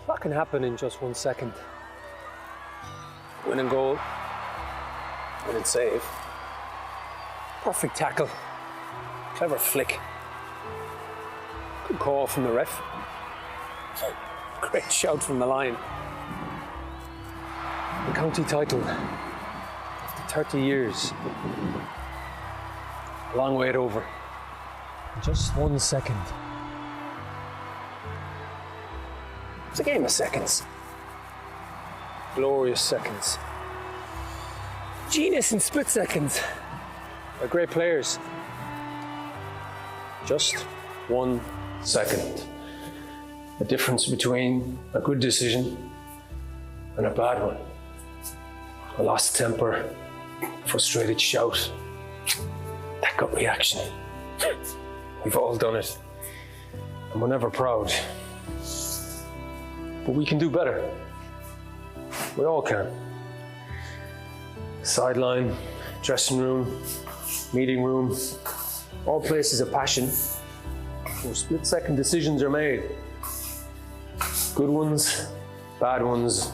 That can happen in just 1 second. Winning goal, winning save, perfect tackle, clever flick, good call from the ref, great shout from the line. The county title, after 30 years, a long wait over, in just 1 second. It's a game of seconds. Glorious seconds. Genius in split seconds. By great players. Just 1 second. The difference between a good decision and a bad one. A lost temper, frustrated shout, that gut reaction. We've all done it, and we're never proud. But we can do better. We all can. Sideline, dressing room, meeting room, all places of passion where split-second decisions are made. Good ones, bad ones,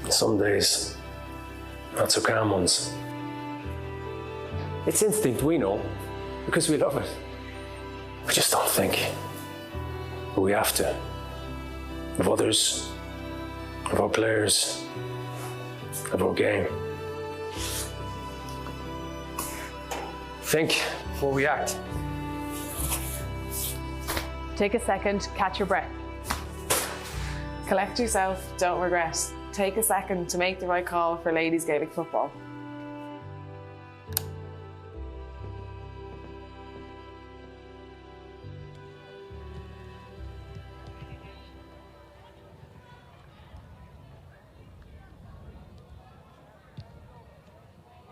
and some days, not so calm ones. It's instinct, we know, because we love it. We just don't think. But we have to. Of others, of our players, of our game. Think before we act. Take a second, catch your breath. Collect yourself, don't regret. Take a second to make the right call for ladies Gaelic football.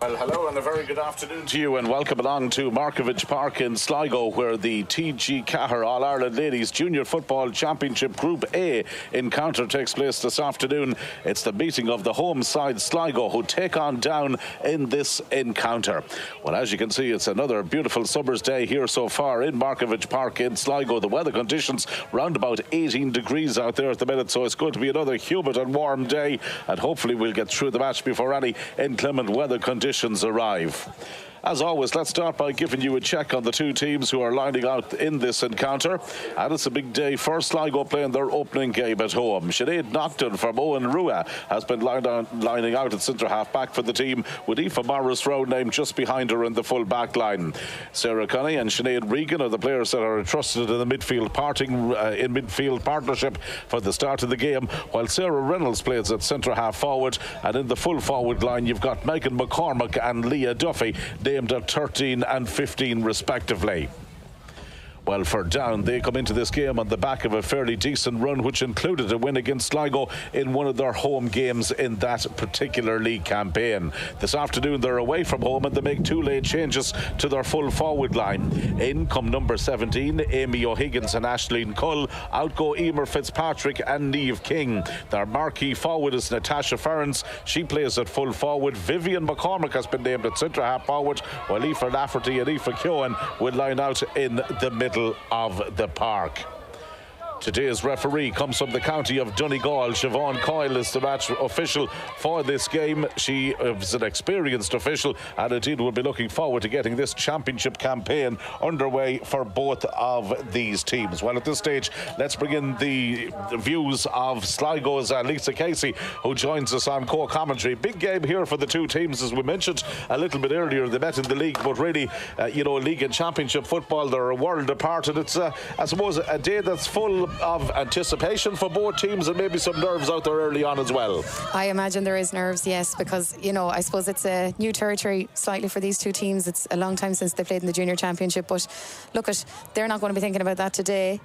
Well, hello and a very good afternoon to you, and welcome along to Markovich Park in Sligo, where the TG4 All-Ireland Ladies Junior Football Championship Group A encounter takes place this afternoon. It's the meeting of the home side Sligo, who take on Down in this encounter. Well, as you can see, it's another beautiful summer's day here so far in Markovich Park in Sligo. The weather conditions round about 18 degrees out there at the minute, so it's going to be another humid and warm day, and hopefully we'll get through the match before any inclement weather conditions arrive. As always, let's start by giving you a check on the two teams who are lining out in this encounter. And it's a big day for Sligo playing their opening game at home. Sinead Nocton from Owen Rua has been lining out at centre half back for the team, with Aoife Morris-Rowe named just behind her in the full back line. Sarah Cunny and Sinead Regan are the players that are entrusted in the midfield partnership for the start of the game, while Sarah Reynolds plays at centre half forward, and in the full forward line you've got Megan McCormick and Leah Duffy, named at 13 and 15 respectively. Well, for Down, they come into this game on the back of a fairly decent run, which included a win against Sligo in one of their home games in that particular league campaign. This afternoon, they're away from home and they make two late changes to their full forward line. In come number 17, Amy O'Higgins and Aisling Cull. Out go Emer Fitzpatrick and Niamh King. Their marquee forward is Natasha Ferns. She plays at full forward. Vivian McCormick has been named at centre half forward, while Aoife Lafferty and Aoife Keown will line out in the middle of the park. Today's referee comes from the county of Donegal. Siobhan Coyle is the match official for this game. She is an experienced official and indeed will be looking forward to getting this championship campaign underway for both of these teams. Well, at this stage, let's bring in the views of Sligo's Lisa Casey, who joins us on co-commentary. Big game here for the two teams, as we mentioned a little bit earlier. They met in the league, but really, league and championship football, they're a world apart, and it's, I suppose, a day that's full of anticipation for both teams and maybe some nerves out there early on as well. I imagine there is nerves, yes, because, I suppose it's a new territory slightly for these two teams. It's a long time since they played in the junior championship, but look, they're not going to be thinking about that today.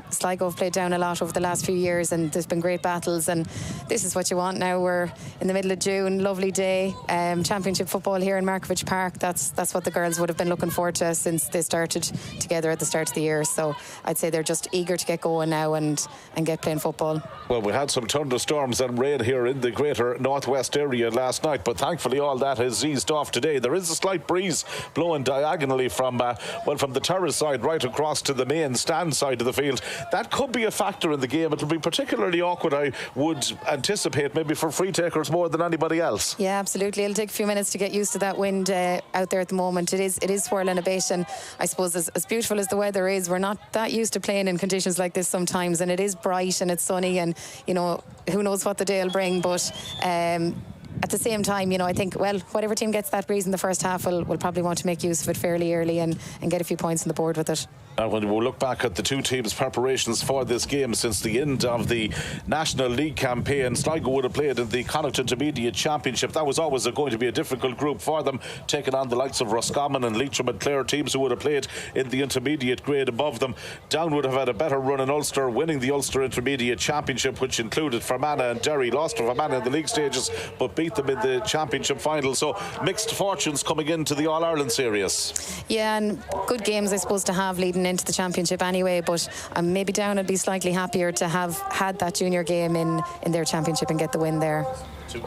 Sligo have played Down a lot over the last few years and there's been great battles, and this is what you want now. We're in the middle of June, lovely day, championship football here in Markovich Park. That's what the girls would have been looking forward to since they started together at the start of the year. So I'd say they're just eager to get going now and get playing football. Well, we had some thunderstorms and rain here in the greater northwest area last night, but thankfully all that has eased off today. There is a slight breeze blowing diagonally from the terrace side right across to the main stand side of the field. That could be a factor in the game. It'll be particularly awkward, I would anticipate, maybe for free takers more than anybody else. Yeah, absolutely. It'll take a few minutes to get used to that wind out there at the moment. It is swirling a bit, and I suppose as beautiful as the weather is, we're not that used to playing in conditions like this sometimes, and it is bright and it's sunny, and who knows what the day will bring, but at the same time, I think, well, whatever team gets that breeze in the first half will probably want to make use of it fairly early and get a few points on the board with it. Now, when we look back at the two teams' preparations for this game since the end of the National League campaign, Sligo would have played in the Connacht Intermediate Championship. That was always going to be a difficult group for them, taking on the likes of Roscommon and Leitrim and Clare, teams who would have played in the intermediate grade above them. Down would have had a better run in Ulster, winning the Ulster Intermediate Championship, which included Fermanagh and Derry. Lost to Fermanagh in the league stages, but beat them in the championship final. So mixed fortunes coming into the All-Ireland series. Yeah, and good games, I suppose, to have leading into the championship anyway, but maybe Down would be slightly happier to have had that junior game in their championship and get the win there. Cheer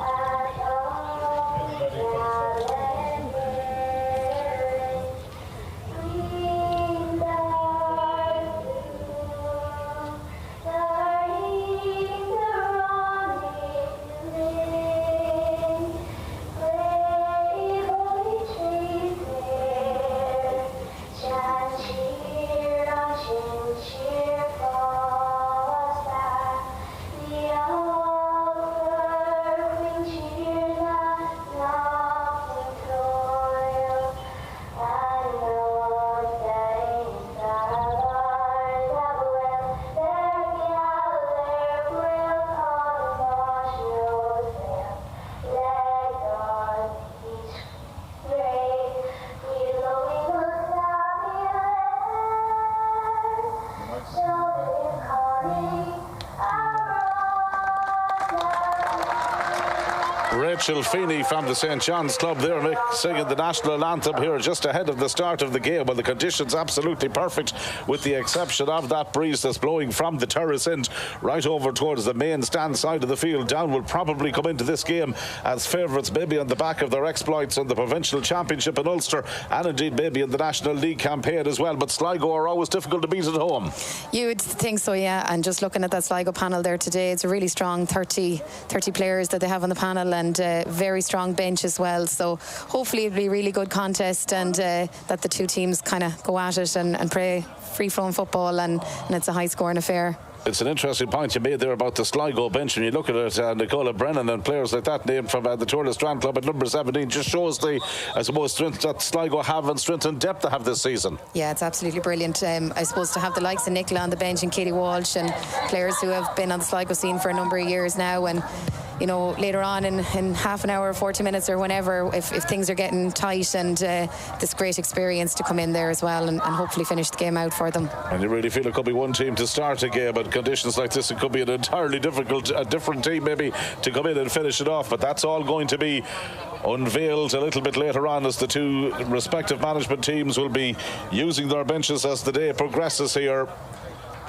Rachel Feeney from the St. John's Club there singing the national anthem here just ahead of the start of the game. Well, the conditions absolutely perfect, with the exception of that breeze that's blowing from the terrace end right over towards the main stand side of the field. Down will probably come into this game as favourites, maybe on the back of their exploits in the provincial championship in Ulster, and indeed maybe in the National League campaign as well. But Sligo are always difficult to beat at home. You would think so, yeah. And just looking at that Sligo panel there today, it's a really strong 30 players that they have on the panel, and very strong bench as well. So hopefully it'll be a really good contest, and that the two teams kind of go at it and play free-flowing football, and it's a high-scoring affair. It's an interesting point you made there about the Sligo bench. When you look at it, Nicola Brennan and players like that named from the Tourist Strand Club at number 17 just shows the, I suppose, strength that Sligo have and strength and depth they have this season. Yeah, it's absolutely brilliant. I suppose to have the likes of Nicola on the bench and Katie Walsh and players who have been on the Sligo scene for a number of years now, and you know, later on in half an hour, 40 minutes or whenever, if things are getting tight, and this great experience to come in there as well and hopefully finish the game out for them. And you really feel it could be one team to start a game, and conditions like this, it could be an entirely different team maybe to come in and finish it off. But that's all going to be unveiled a little bit later on, as the two respective management teams will be using their benches as the day progresses here.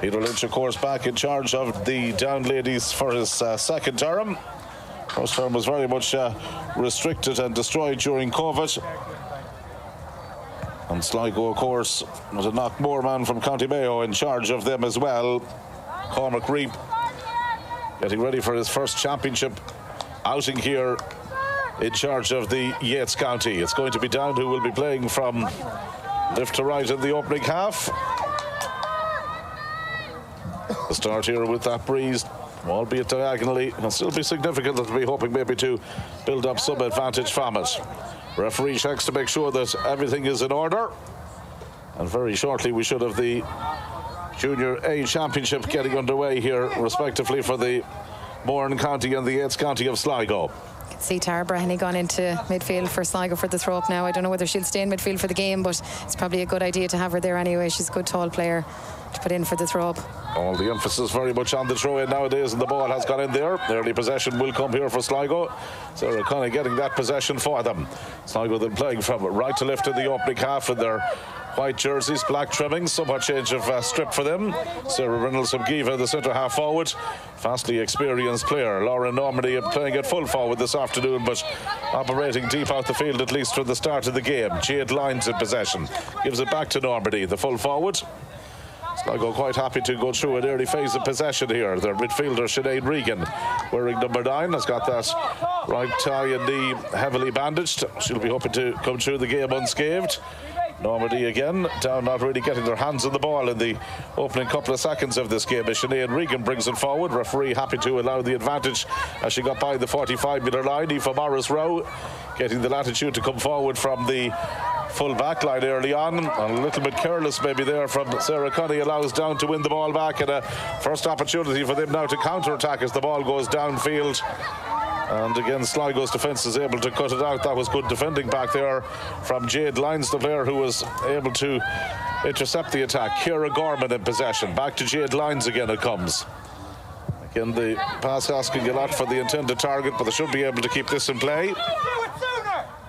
Peter Lynch, of course, back in charge of the Down ladies for his second term. First term was very much restricted and destroyed during COVID. And Sligo, of course, was a Knockmore man from County Mayo in charge of them as well. Cormac Reap getting ready for his first championship outing here in charge of the Yates County. It's going to be Down who will be playing from left to right in the opening half. The start here with that breeze, albeit diagonally, will still be significant. They'll be hoping maybe to build up some advantage from it. Referee checks to make sure that everything is in order. And very shortly we should have the Junior A Championship getting underway here, respectively, for the Mourne County and the Yates County of Sligo. See Tara Breheny gone into midfield for Sligo for the throw up now. I don't know whether she'll stay in midfield for the game, but it's probably a good idea to have her there anyway. She's a good tall player to put in for the throw up. All the emphasis very much on the throw in nowadays, and the ball has gone in there. Early possession will come here for Sligo. Sarah kind of getting that possession for them. Sligo then playing from right to left in the opening half in their white jerseys, black trimmings, somewhat change of strip for them. Sarah Reynolds from Giva, the centre half forward, vastly experienced player. Lauren Normandy playing at full forward this afternoon, but operating deep out the field at least from the start of the game. Jade Lyons in possession, gives it back to Normandy, the full forward. Sligo quite happy to go through an early phase of possession here. Their midfielder Sinead Regan, wearing number 9, has got that right thigh and knee heavily bandaged. She'll be hoping to come through the game unscathed. Normandy again, Down not really getting their hands on the ball in the opening couple of seconds of this game. As Sinead Regan brings it forward, referee happy to allow the advantage as she got by the 45-metre line. Aoife Morris Rowe getting the latitude to come forward from the full back line early on, and a little bit careless maybe there from Sarah Cunny, allows Down to win the ball back, and a first opportunity for them now to counter-attack as the ball goes downfield. And again, Sligo's defence is able to cut it out. That was good defending back there from Jade Lyons, the player who was able to intercept the attack. Ciara Gorman in possession. Back to Jade Lyons again it comes. Again, the pass asking a lot for the intended target, but they should be able to keep this in play.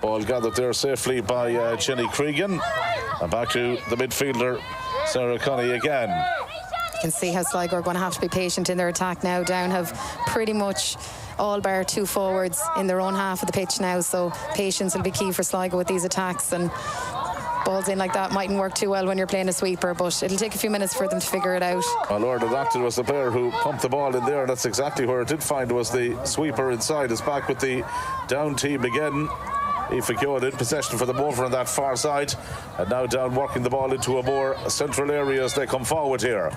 Ball gathered there safely by Jenny Cregan. And back to the midfielder, Sarah Cunny again. You can see how Sligo are going to have to be patient in their attack now. Down have pretty much all bar 2 forwards in their own half of the pitch now, so patience will be key for Sligo with these attacks, and balls in like that mightn't work too well when you're playing a sweeper, but it'll take a few minutes for them to figure it out. Well, Lord Adapted was the player who pumped the ball in there, and that's exactly where it did find, was the sweeper inside. It's back with the Down team again. Aoife Keoghan in possession for them over on that far side, and now Down working the ball into a more central area as they come forward here.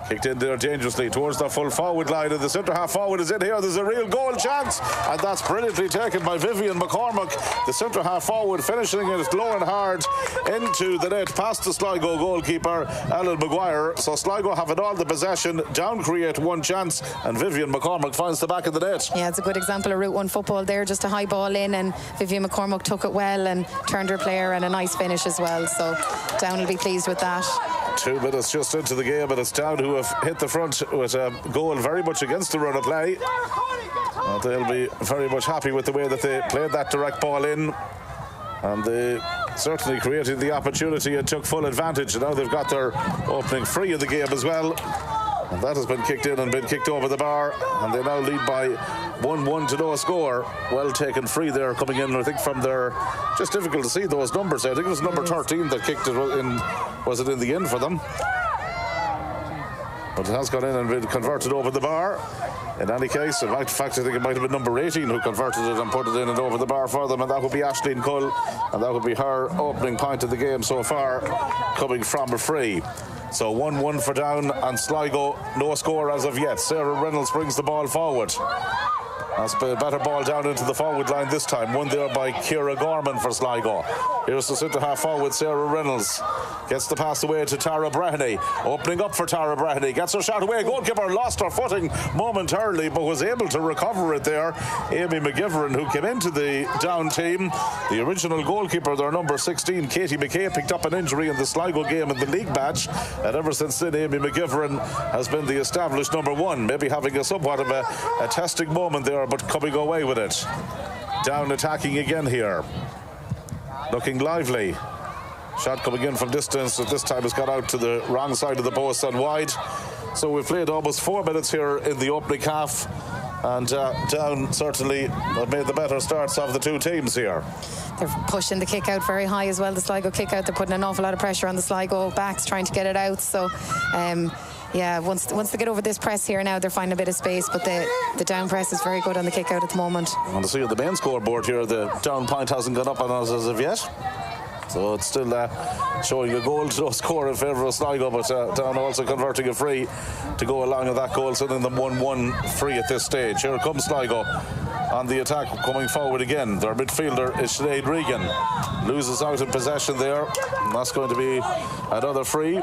Kicked in there dangerously towards the full forward line, and the centre half forward is in here. There's a real goal chance, and that's brilliantly taken by Vivian McCormack, the centre half forward, finishing it low and hard into the net past the Sligo goalkeeper Alan Maguire. So Sligo have it all the possession. Down create one chance, and Vivian McCormack finds the back of the net. Yeah, it's a good example of Route 1 football there, just a high ball in, and Vivian McCormack took it well and turned her player, and a nice finish as well. So Down will be pleased with that. 2 minutes just into the game, and it's Down who have hit the front with a goal very much against the run of play. They'll be very much happy with the way that they played that direct ball in, and they certainly created the opportunity and took full advantage. And now they've got their opening free in the game as well, and that has been kicked in and been kicked over the bar, and they now lead by 1-1 to no score. Well taken free there coming in, I think, from their, just difficult to see those numbers. I think it was number 13 that kicked it in. Was it in the end for them? But it has gone in and been converted over the bar. In any case, in fact, I think it might have been number 18 who converted it and put it in and over the bar for them, and that would be Aisling Cull, and that would be her opening point of the game so far, coming from a free. So 1-1 for Down and Sligo, no score as of yet. Sarah Reynolds brings the ball forward. That's a better ball down into the forward line this time. Won there by Ciara Gorman for Sligo. Here's the centre half forward, Sarah Reynolds. Gets the pass away to Tara Breheny. Opening up for Tara Breheny. Gets her shot away. Goalkeeper lost her footing momentarily, but was able to recover it there. Amy McGivern, who came into the Down team. The original goalkeeper, their number 16, Katie McKay, picked up an injury in the Sligo game in the league match. And ever since then, Amy McGivern has been the established number 1. Maybe having a somewhat of a testing moment there, but coming away with it. Down attacking again here. Looking lively. Shot coming in from distance, but this time has got out to the wrong side of the post and wide. So we've played almost 4 minutes here in the opening half, and Down certainly have made the better starts of the two teams here. They're pushing the kick out very high as well, the Sligo kick out. They're putting an awful lot of pressure on the Sligo backs, trying to get it out. So yeah, once they get over this press here now, they're finding a bit of space, but the Down press is very good on the kick out at the moment. I want to see on the main scoreboard here, the Down point hasn't gone up on us as of yet. So it's still showing a goal to no score in favour of Sligo, but Down also converting a free to go along with that goal, sending them 1-1 free at this stage. Here comes Sligo on the attack, coming forward again. Their midfielder is Sinead Regan. Loses out in possession there, and that's going to be another free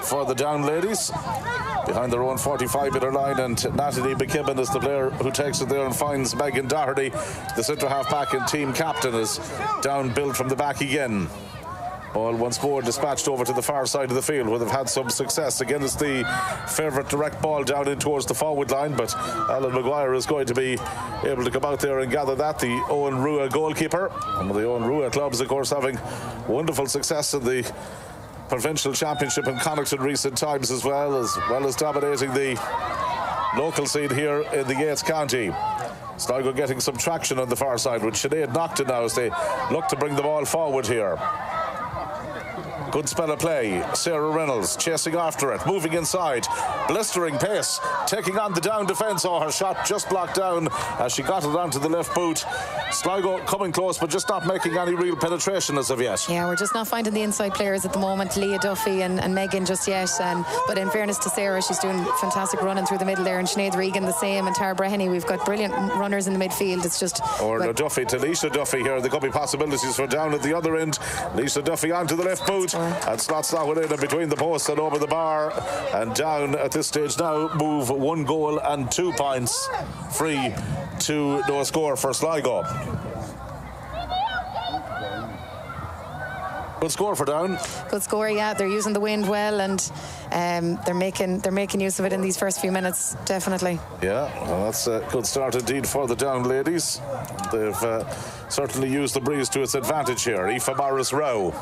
for the Down ladies. Behind their own 45-metre line, and Natalie McKibben is the player who takes it there and finds Megan Doherty, the centre half back and team captain, is Down built from the back again. Ball once more dispatched over to the far side of the field, where they've had some success. Again, it's the favourite direct ball down in towards the forward line, but Alan Maguire is going to be able to come out there and gather that, the Owen Rua goalkeeper. One of the Owen Rua clubs, of course, having wonderful success in the provincial championship in Connacht in recent times, as well as dominating the local scene here in the Yates County. Sligo getting some traction on the far side with Sinead Nocton now as they look to bring the ball forward here. Good spell of play. Sarah Reynolds chasing after it, moving inside, blistering pace, taking on the Down defence. Oh, her shot just blocked down as she got it onto the left boot. Sligo coming close, but just not making any real penetration as of yet. Yeah, we're just not finding the inside players at the moment, Leah Duffy and Megan just yet. But in fairness to Sarah, she's doing fantastic running through the middle there, and Sinead Regan the same, and Tara Breheny. We've got brilliant runners in the midfield. It's just... Or Duffy to Lisa Duffy here. There could be possibilities for Down at the other end. Lisa Duffy onto the left boot and slots that one in between the posts and over the bar. And Down at this stage now move 1 goal and 2 points free to no score for Sligo. Good score for Down. Good score, yeah. They're using the wind well, and they're making use of it in these first few minutes, definitely. Yeah, well, that's a good start indeed for the Down ladies. They've certainly used the breeze to its advantage here. Aoife Morris Rowe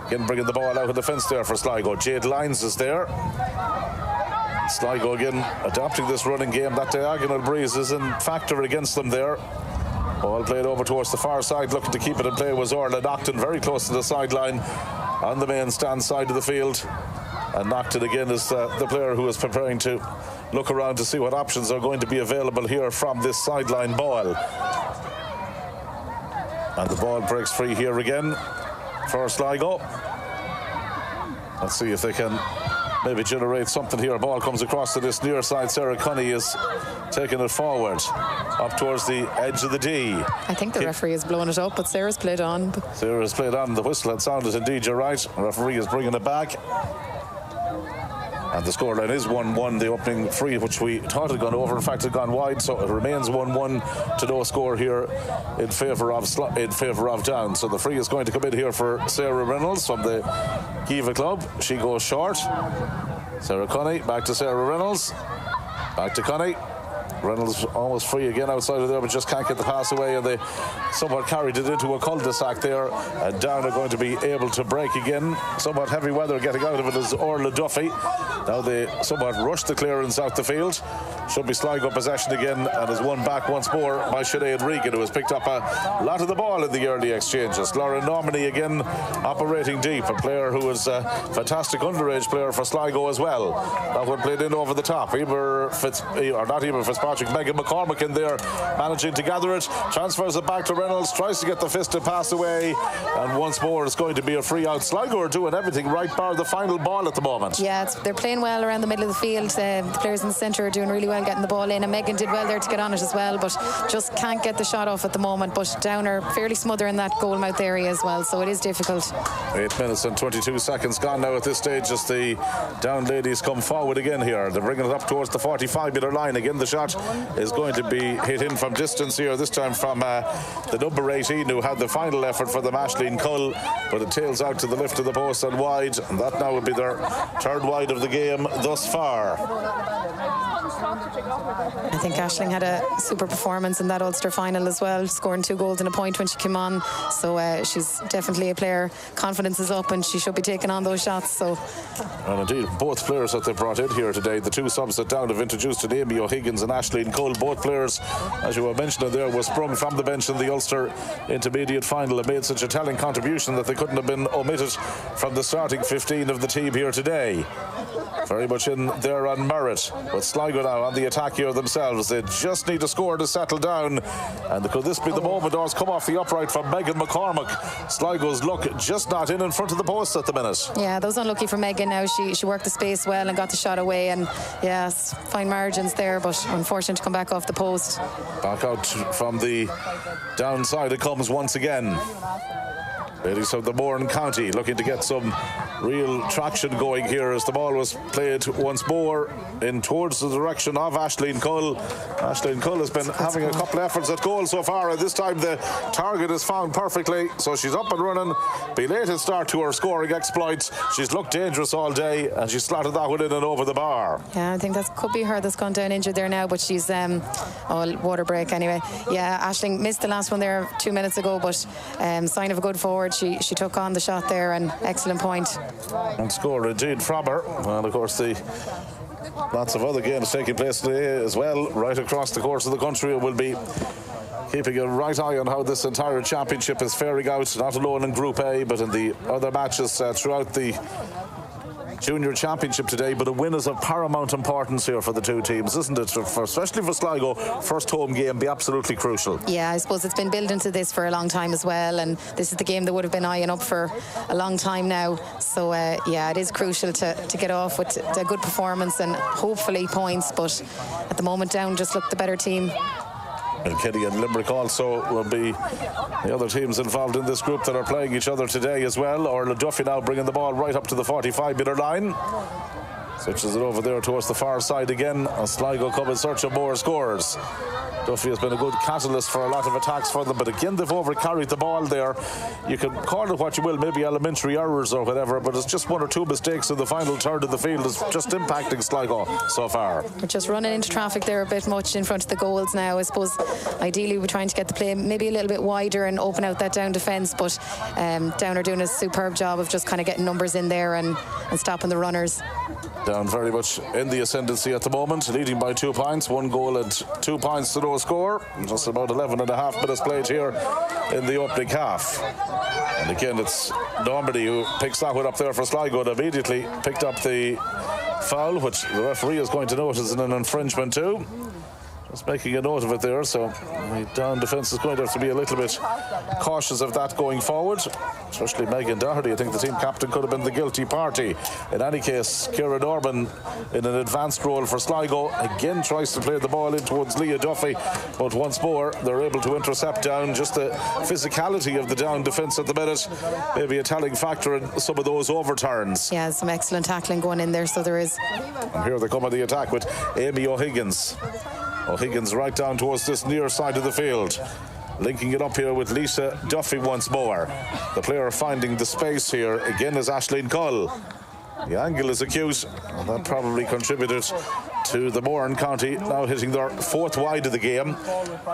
again bringing the ball out of the fence there for Sligo. Jade Lyons is there. Sligo again adapting this running game. That diagonal breeze is in factor against them there. Ball played over towards the far side, looking to keep it in play was Orla Nocton, very close to the sideline on the main stand side of the field. And Nocton again is the player who is preparing to look around to see what options are going to be available here from this sideline ball. And the ball breaks free here again for Sligo. Let's see if they can maybe generate something here. Ball comes across to this near side. Sarah Cunny is taking it forward up towards the edge of the D. I think the referee is blowing it up, but Sarah's played on. Sarah's played on. The whistle had sounded indeed, you're right. The referee is bringing it back. And the scoreline is 1-1. The opening free, which we thought had gone over, in fact, had gone wide. So it remains 1-1 to no score here in favour of Down. So the free is going to come in here for Sarah Reynolds from the Kiva club. She goes short. Sarah Conney back to Sarah Reynolds. Back to Conney. Reynolds almost free again outside of there, but just can't get the pass away, and they somewhat carried it into a cul-de-sac there, and Down are going to be able to break again. Somewhat heavy weather getting out of it is Orla Duffy. Now they somewhat rushed the clearance out the field. Should be Sligo possession again, and is won back once more by Sinead Regan, who has picked up a lot of the ball in the early exchanges. Lauren Normandy again operating deep, a player who was a fantastic underage player for Sligo as well. That one played in over the top. Fitzpatrick, Megan McCormick in there, managing to gather it, transfers it back to Reynolds, tries to get the fisted pass away, and once more it's going to be a free out. Sligo are doing everything right, bar the final ball at the moment. Yeah, they're playing well around the middle of the field. The players in the centre are doing really well getting the ball in, and Megan did well there to get on it as well, but just can't get the shot off at the moment. But Down are fairly smothering that goal mouth area as well, so it is difficult. 8 minutes and 22 seconds gone now at this stage as the Down ladies come forward again here. They're bringing it up towards the 45-metre line. Again, the shot is going to be hit in from distance here, this time from the number 18, who had the final effort for them, Aisling Cull, but it tails out to the left of the post and wide, and that now would be their third wide of the game thus far. I think Aisling had a super performance in that Ulster final as well, scoring 2 goals and a point when she came on, so she's definitely a player. Confidence is up and she should be taking on those shots. So, and indeed, both players that they brought in here today, the two subs that Down have introduced today, Amy O'Higgins and Aisling Cole, both players, as you were mentioning there, were sprung from the bench in the Ulster intermediate final and made such a telling contribution that they couldn't have been omitted from the starting 15 of the team here today. Very much in there on merit, with Sligo now on the attack here themselves. They just need a score to settle down, and could this be the moment? Doors come off the upright from Megan McCormick. Sligo's luck just not in front of the post at the minute. Yeah, that was unlucky for Megan. Now she worked the space well and got the shot away, and yes, fine margins there, but unfortunate to come back off the post. Back out from the downside it comes once again. Ladies of the Mourne County looking to get some real traction going here as the ball was played once more in towards the direction of Aisling Cull. Aisling Cull has been having a couple of efforts at goal so far, and this time the target is found perfectly, so she's up and running. Belated start to her scoring exploits. She's looked dangerous all day, and she slotted that one in and over the bar. Yeah, I think that could be her that's gone down injured there now, but she's water break anyway. Yeah, Aisling missed the last one there 2 minutes ago, but sign of a good forward. She took on the shot there, and excellent point. And score indeed from her. And of course lots of other games taking place today as well, right across the course of the country. It will be keeping a right eye on how this entire championship is faring out, not alone in Group A, but in the other matches throughout the Junior Championship today. But a win is of paramount importance here for the two teams, isn't it? Especially for Sligo, first home game be absolutely crucial. Yeah, I suppose it's been building to this for a long time as well, and this is the game that would have been eyeing up for a long time now. So yeah, it is crucial to get off with a good performance and hopefully points, but at the moment Down just look the better team. And Kenny and Limerick also will be the other teams involved in this group that are playing each other today as well. Orla Duffy now bringing the ball right up to the 45-metre line. Switches it over there towards the far side again as Sligo come in search of more scores. Duffy has been a good catalyst for a lot of attacks for them, but again they've overcarried the ball there. You can call it what you will, maybe elementary errors or whatever, but it's just one or two mistakes in the final third of the field is just impacting Sligo so far. We're just running into traffic there a bit much in front of the goals now. I suppose ideally we're trying to get the play maybe a little bit wider and open out that Down defence, but Down are doing a superb job of just kind of getting numbers in there and stopping the runners. Down very much in the ascendancy at the moment, leading by 2 points, 1 goal and 2 points to no score. Just about 11 and a half minutes played here in the opening half. And again, it's Normandy who picks that one up there for Sligo and immediately picked up the foul, which the referee is going to note is an infringement too. Just making a note of it there, so the down defence is going to have to be a little bit cautious of that going forward, especially Megan Doherty. I think the team captain could have been the guilty party. In any case, Ciara Norman in an advanced role for Sligo again tries to play the ball in towards Leah Duffy, but once more they're able to intercept down. Just the physicality of the down defence at the minute, maybe a telling factor in some of those overturns. Yeah, some excellent tackling going in there, so there is. And here they come on the attack with Amy O'Higgins. O'Higgins right down towards this near side of the field, linking it up here with Lisa Duffy once more. The player finding the space here again is Aisling Cull. The angle is acute, and that probably contributed to the Moran County now hitting their 4th wide of the game.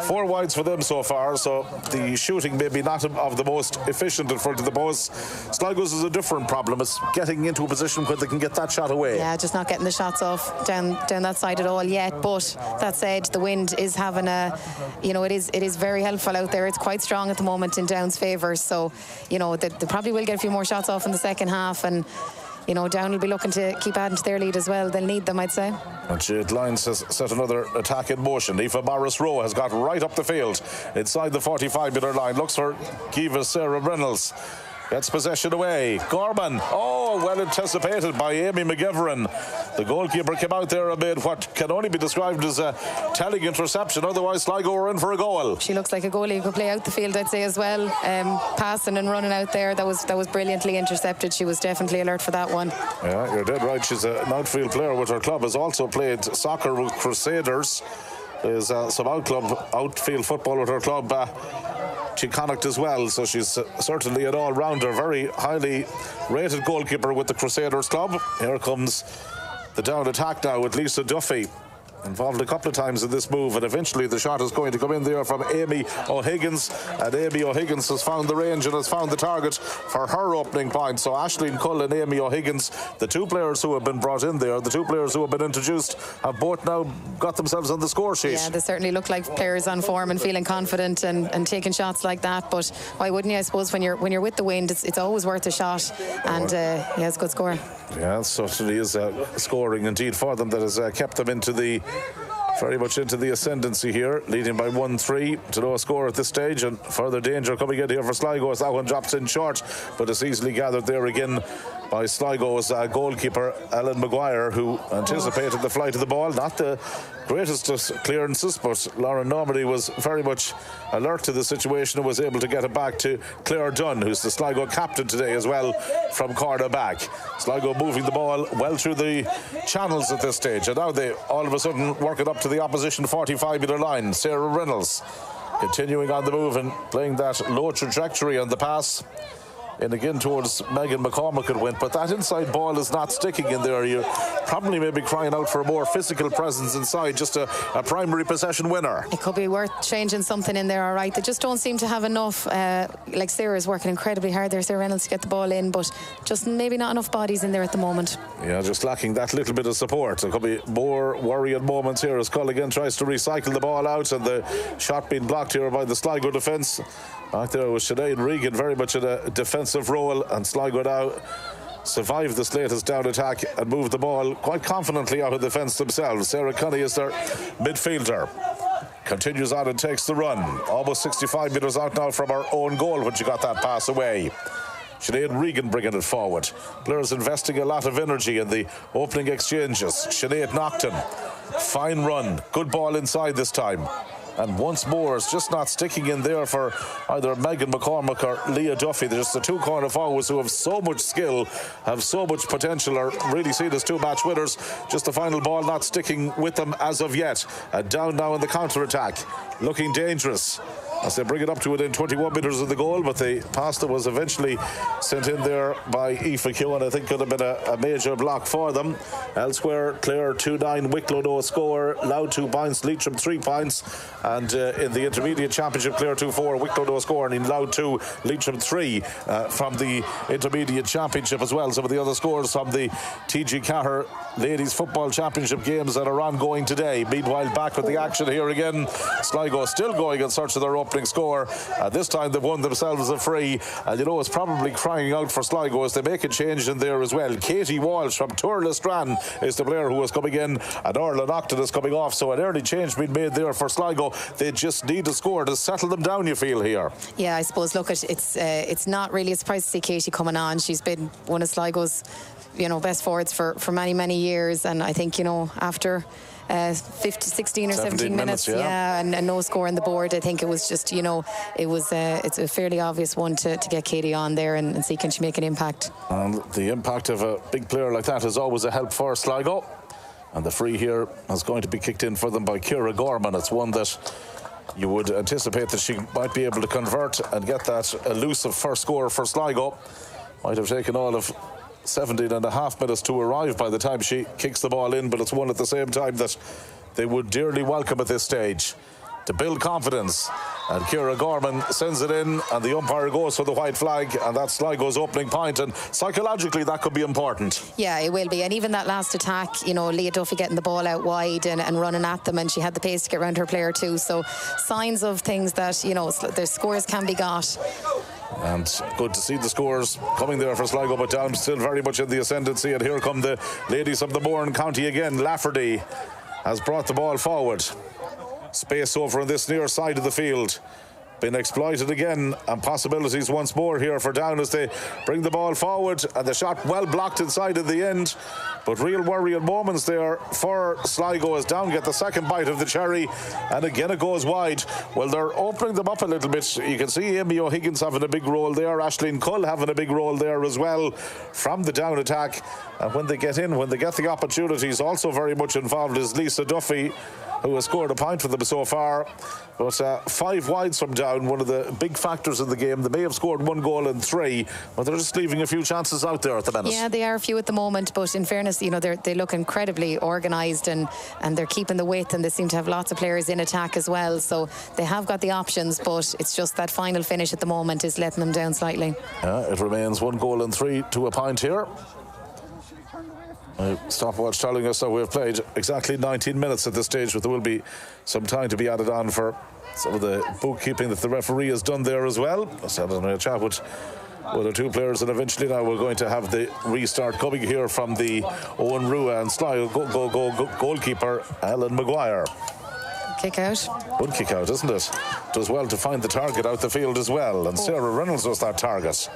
4 wides for them so far, so the shooting may be not of the most efficient in front of the post. Sligo's is a different problem. It's getting into a position where they can get that shot away. Yeah, just not getting the shots off down that side at all yet. But that said, the wind is having a, it is very helpful out there. It's quite strong at the moment in Down's favour, so they probably will get a few more shots off in the second half, and Down will be looking to keep adding to their lead as well. They'll need them, I'd say. And Jade Lyons has set another attack in motion. Aoife Morris-Rowe has got right up the field inside the 45-metre line. Looks for Kiva Sarah Reynolds. Gets possession away. Gorman. Oh, well anticipated by Amy McGivern. The goalkeeper came out there and made what can only be described as a telling interception. Otherwise, Sligo were in for a goal. She looks like a goalie who could play out the field, I'd say, as well. Passing and running out there. That was brilliantly intercepted. She was definitely alert for that one. Yeah, you're dead right. She's an outfield player with her club. Has also played soccer with Crusaders. There's some outfield football with her club. She Connacht as well, so she's certainly an all-rounder, very highly rated goalkeeper with the Crusaders club. Here comes the down attack now with Lisa Duffy, involved a couple of times in this move, and eventually the shot is going to come in there from Amy O'Higgins, and Amy O'Higgins has found the range and has found the target for her opening point. So Aisling Cull and Amy O'Higgins, the 2 players who have been brought in there, the 2 players who have been introduced, have both now got themselves on the score sheet. Yeah, they certainly look like players on form and feeling confident and taking shots like that. But why wouldn't you? I suppose when you're with the wind, it's always worth a shot, and it's a good score. Yeah, it certainly is scoring indeed for them that has kept them very much into the ascendancy here, leading by 1-3 to no score at this stage, and further danger coming in here for Sligo as that one drops in short, but it's easily gathered there again by Sligo's goalkeeper Ellen Maguire, who anticipated the flight of the ball. Not the greatest of clearances, but Lauren Normandy was very much alert to the situation and was able to get it back to Claire Dunn, who's the Sligo captain today as well, from corner back. Sligo moving the ball well through the channels at this stage, and now they all of a sudden work it up to the opposition 45-metre line. Sarah Reynolds continuing on the move and playing that low trajectory on the pass. And again towards Megan McCormick it went, but that inside ball is not sticking in there. You're probably maybe crying out for a more physical presence inside, just a primary possession winner. It could be worth changing something in there, all right. They just don't seem to have enough, like Sarah's working incredibly hard there, Sarah Reynolds, to get the ball in, but just maybe not enough bodies in there at the moment. Yeah, just lacking that little bit of support. There could be more worrying moments here as Cull again tries to recycle the ball out, and the shot being blocked here by the Sligo defence. Back there was Sinead Regan very much in a defensive role, and Sligo now survived this latest down attack and moved the ball quite confidently out of the fence themselves. Sarah Cunny is their midfielder. Continues on and takes the run. Almost 65 metres out now from her own goal when she got that pass away. Sinead Regan bringing it forward. Players investing a lot of energy in the opening exchanges. Sinead Nocton. Fine run. Good ball inside this time. And once more, it's just not sticking in there for either Megan McCormick or Leah Duffy. They're just the 2 corner forwards who have so much skill, have so much potential, are really seen as 2 match winners. Just the final ball not sticking with them as of yet. Down now in the counter-attack, looking dangerous as they bring it up to within 21 metres of the goal, but the pass that was eventually sent in there by Aoife Keoghan, I think could have been a major block for them. Elsewhere, Clare 2-9, Wicklow no score, Louth 2 points, Leitrim 3 points, and in the intermediate championship, Clare 2-4, Wicklow no score, and in Louth 2, Leitrim 3 from the intermediate championship as well. Some of the other scores from the TG4 ladies football championship games that are ongoing today. Meanwhile, back with the action here again, Sligo still going in search of their opening opening score. This time they've won themselves a free, and you know it's probably crying out for Sligo as they make a change in there as well. Katie Walsh from Turlestran is the player who is coming in, and Orla Nocton is coming off, so an early change being made there for Sligo. They just need a score to settle them down, you feel, here. Yeah, I suppose, look, it's not really a surprise to see Katie coming on. She's been one of Sligo's, you know, best forwards for many years, and I think, you know, after 16 or 17 minutes, and no score on the board, I think it was just, you know, it's a fairly obvious one to get Katie on there and see can she make an impact. And the impact of a big player like that is always a help for Sligo. And the free here is going to be kicked in for them by Ciara Gorman. It's one that you would anticipate that she might be able to convert and get that elusive first score for Sligo. Might have taken all of 17.5 minutes to arrive by the time she kicks the ball in, but it's one at the same time that they would dearly welcome at this stage to build confidence. And Ciara Gorman sends it in, and the umpire goes for the white flag, and that's Sligo's opening point, and psychologically that could be important. Yeah, it will be. And even that last attack, you know, Leah Duffy getting the ball out wide and running at them, and she had the pace to get around her player too, so signs of things that, you know, the scores can be got. And good to see the scores coming there for Sligo, but Down still very much in the ascendancy. And here come the ladies of the Mourne County again. Lafferty has brought the ball forward. Space over on this near side of the field. Been exploited again, and possibilities once more here for Down as they bring the ball forward, and the shot well blocked inside at the end, but real worry and moments there for Sligo as Down get the second bite of the cherry, and again it goes wide. Well, they're opening them up a little bit. You can see Amy O'Higgins having a big role there, Aisling Cull having a big role there as well from the Down attack, and when they get the opportunities, also very much involved is Lisa Duffy, who has scored a point for them so far. But 5 wides from Down, one of the big factors in the game. They may have scored 1 goal in 3, but they're just leaving a few chances out there at the minute. Yeah, they are a few at the moment, but in fairness, you know, they look incredibly organised, and they're keeping the width, and they seem to have lots of players in attack as well, so they have got the options, but it's just that final finish at the moment is letting them down slightly. It remains 1 goal in 3 to a point here. Stopwatch telling us that we've played exactly 19 minutes at this stage, but there will be some time to be added on for some of the bookkeeping that the referee has done there as well. I said in a chat with the 2 players, and eventually now we're going to have the restart coming here from the Owen Rua and Sligo goalkeeper Ellen Maguire. Kick out. Good kick out, isn't it? Does well to find the target out the field as well, and Sarah Reynolds was that target.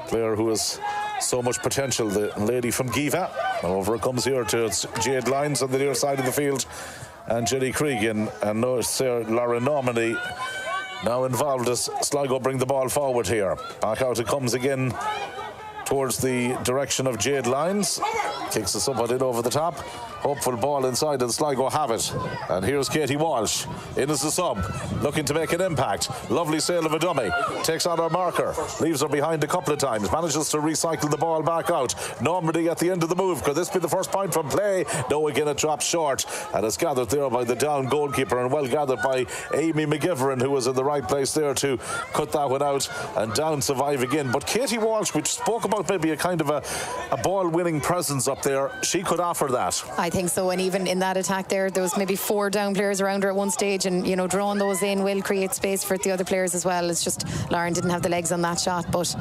Player who has so much potential, the lady from Giva. Over it comes here to Jade Lyons on the near side of the field, and Jenny Cregan and Laura Normandy now involved as Sligo bring the ball forward here. Back out it comes again towards the direction of Jade Lyons. Kicks it somewhat in over the top. Hopeful ball inside, and Sligo have it. And here's Katie Walsh in as a sub, looking to make an impact. Lovely sail of a dummy. Takes on her marker, leaves her behind a couple of times, manages to recycle the ball back out. Normandy at the end of the move. Could this be the first point from play? No, again it drops short, and it's gathered there by the Down goalkeeper, and well gathered by Amy McGivern, who was in the right place there to cut that one out, and Down survive again. But Katie Walsh, which spoke about maybe a kind of a ball-winning presence up there, she could offer that. I think so, and even in that attack there was maybe 4 Down players around her at one stage, and, you know, drawing those in will create space for the other players as well. It's just Lauren didn't have the legs on that shot, but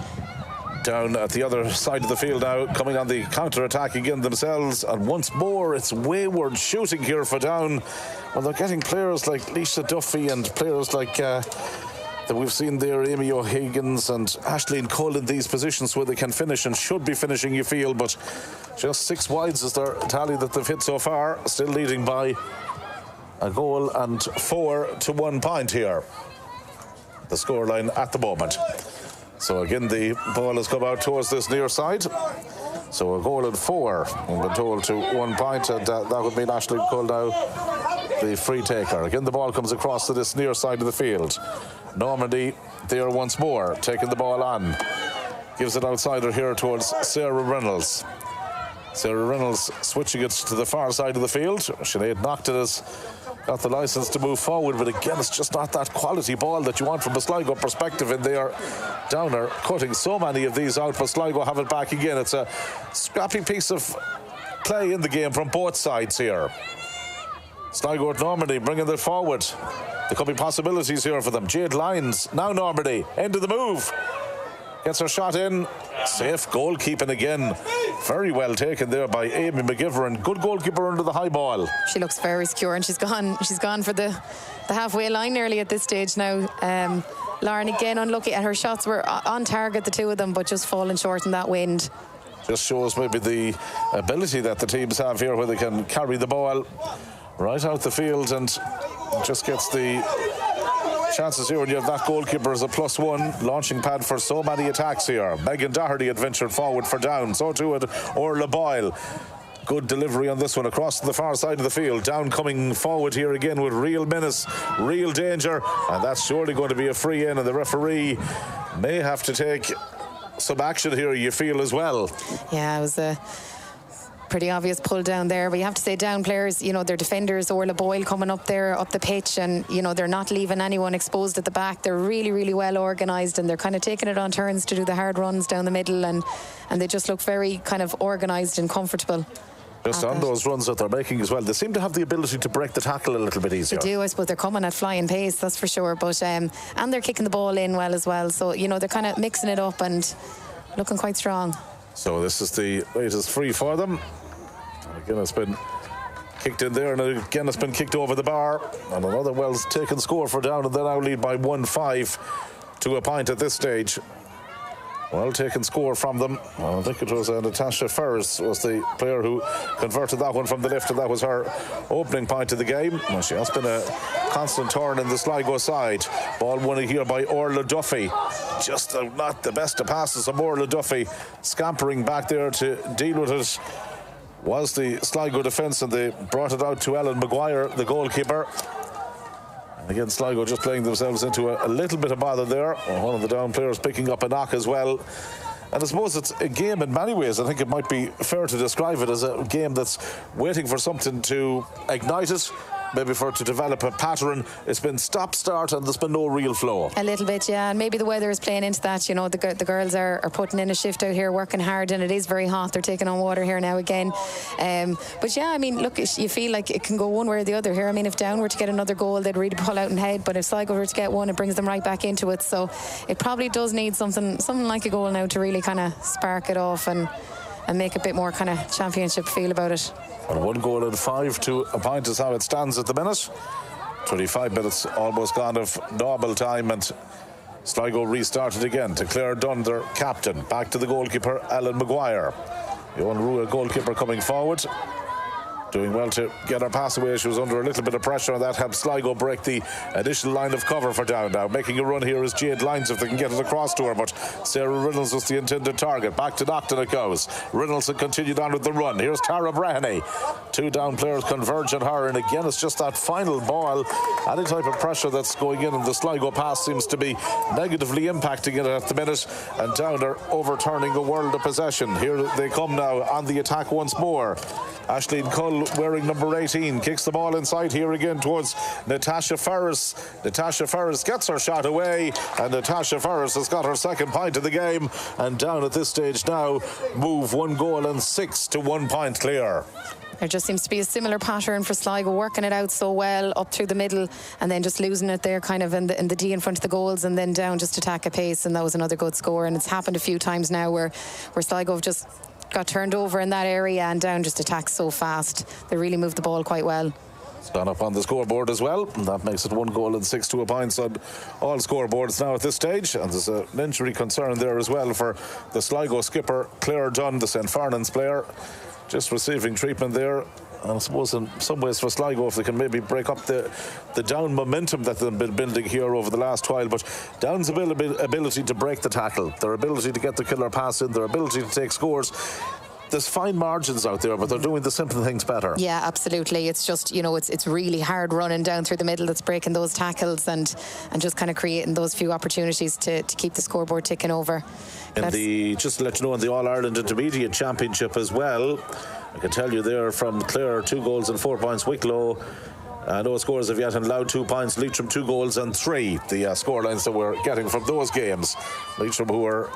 Down at the other side of the field now, coming on the counter-attack again themselves, and once more it's wayward shooting here for Down. Well, they're getting players like Lisa Duffy and players like that we've seen there, Amy O'Higgins and Aisling Cull in these positions where they can finish and should be finishing, you feel, but just 6 wides is their tally that they've hit so far, still leading by a goal and 4 to 1 point here, the scoreline at the moment. So again the ball has come out towards this near side, so a goal and 4, we've been told, to 1 point, and that would mean Aisling Cull now the free taker. Again the ball comes across to this near side of the field. Normandy there once more, taking the ball on, gives it outsider here towards Sarah Reynolds. Sarah Reynolds switching it to the far side of the field. Sinead Nocton has got the licence to move forward, but again it's just not that quality ball that you want from a Sligo perspective, and they are Downer cutting so many of these out, but Sligo have it back again. It's a scrappy piece of play in the game from both sides here. Sligo at Normandy bringing it forward. There could be possibilities here for them. Jade Lyons, now Normandy, into the move. Gets her shot in. Safe goalkeeping again. Very well taken there by Amy McGivern. Good goalkeeper under the high ball. She looks very secure, and she's gone for the halfway line nearly at this stage now. Lauren again unlucky, and her shots were on target, the two of them, but just falling short in that wind. Just shows maybe the ability that the teams have here, where they can carry the ball right out the field, and just gets the chances here when you have that goalkeeper as a +1 launching pad for so many attacks here. Megan Doherty had ventured forward for Down, so too had Orla Boyle. Good delivery on this one across to the far side of the field. Down coming forward here again with real menace, real danger, and that's surely going to be a free in, and the referee may have to take some action here, you feel, as well. Yeah, it was a pretty obvious pull down there, but you have to say Down players, you know, their defenders, Orla Boyle coming up there up the pitch, and you know, they're not leaving anyone exposed at the back. They're really, really well organised, and they're kind of taking it on turns to do the hard runs down the middle, and they just look very kind of organised and comfortable. Just on those runs that they're making as well, they seem to have the ability to break the tackle a little bit easier. They do, I suppose. They're coming at flying pace, that's for sure, but and they're kicking the ball in well as well, so you know, they're kind of mixing it up and looking quite strong. So this is the latest free for them. Again, it's been kicked in there, and again it's been kicked over the bar, and another well taken score for Down, and they now lead by 1-5 to a point at this stage. Well taken score from them. I think it was Natasha Ferris was the player who converted that one from the left, and that was her opening point of the game. Well, she has been a constant thorn in the Sligo side. Ball won here by Orla Duffy. Just not the best of passes from Orla Duffy. Scampering back there to deal with it was the Sligo defence, and they brought it out to Ellen Maguire, the goalkeeper. And again, Sligo just playing themselves into a little bit of bother there. One of the Down players picking up a knock as well. And I suppose it's a game in many ways. I think it might be fair to describe it as a game that's waiting for something to ignite it, maybe for it to develop a pattern. It's been stop-start, and there's been no real flow. A little bit, yeah, and maybe the weather is playing into that. You know, the girls are putting in a shift out here, working hard, and it is very hot. They're taking on water here now again. But yeah, I mean, look, you feel like it can go one way or the other here. I mean, if Down were to get another goal, they'd really pull out and head, but if Sligo were to get one, it brings them right back into it. So it probably does need something like a goal now to really kind of spark it off and make a bit more kind of championship feel about it. And 1 goal and 5 to a point is how it stands at the minute. 25 minutes almost gone of normal time, and Sligo restarted again to Claire Dunn, their captain. Back to the goalkeeper, Alan Maguire. Johan Rua, goalkeeper, coming forward. Doing well to get her pass away. She was under a little bit of pressure, and that helps Sligo break the initial line of cover for Down. Now making a run here is Jade Lyons, if they can get it across to her, but Sarah Reynolds was the intended target. Back to Nocton it goes. Reynolds had continued on with the run. Here's Tara Breheny. 2 Down players converge on her, and again it's just that final ball. Any type of pressure that's going in, and the Sligo pass seems to be negatively impacting it at the minute, and Down are overturning a world of possession. Here they come now on the attack once more. Aisling Cull, wearing number 18, kicks the ball inside here again towards Natasha Ferris. Natasha Ferris gets her shot away, and Natasha Ferris has got her second point of the game, and Down at this stage now move 1 goal and 6 to 1 point clear. There just seems to be a similar pattern for Sligo, working it out so well up through the middle, and then just losing it there kind of in the D in front of the goals, and then Down just attack at pace, and that was another good score. And it's happened a few times now where Sligo have just got turned over in that area, and Down just attacks so fast. They really moved the ball quite well. It's gone up on the scoreboard as well, and that makes it 1 goal and 6 to a point on all scoreboards now at this stage. And there's an injury concern there as well for the Sligo skipper, Claire Dunn, the St. Fernand's player, just receiving treatment there. And I suppose in some ways for Sligo, if they can maybe break up the Down momentum that they've been building here over the last while. But Down's ability to break the tackle, their ability to get the killer pass in, their ability to take scores, there's fine margins out there, but they're doing the simple things better. Yeah, absolutely. It's just, you know, it's really hard running down through the middle that's breaking those tackles and just kind of creating those few opportunities to keep the scoreboard ticking over. Just to let you know, in the All-Ireland Intermediate Championship as well, I can tell you there from Clare, 2 goals and 4 points. Wicklow, no scores have yet, and Louth 2 points. Leitrim 2 goals and 3. The scorelines that we're getting from those games. Leitrim, who are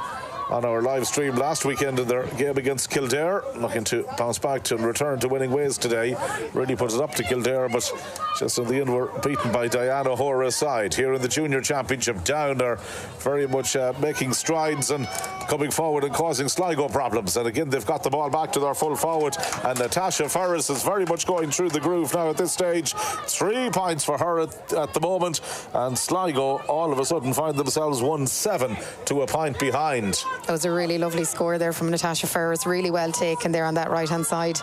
on our live stream last weekend in their game against Kildare, looking to bounce back to and return to winning ways today. Really put it up to Kildare, but just in the end were beaten by Diana O'Hara's side. Here in the Junior Championship, Down are very much making strides and coming forward and causing Sligo problems. And again, they've got the ball back to their full forward, and Natasha Ferris is very much going through the groove now at this stage. 3 points for her at the moment, and Sligo all of a sudden find themselves 1-7 to a point behind. That was a really lovely score there from Natasha Ferris. Really well taken there on that right-hand side.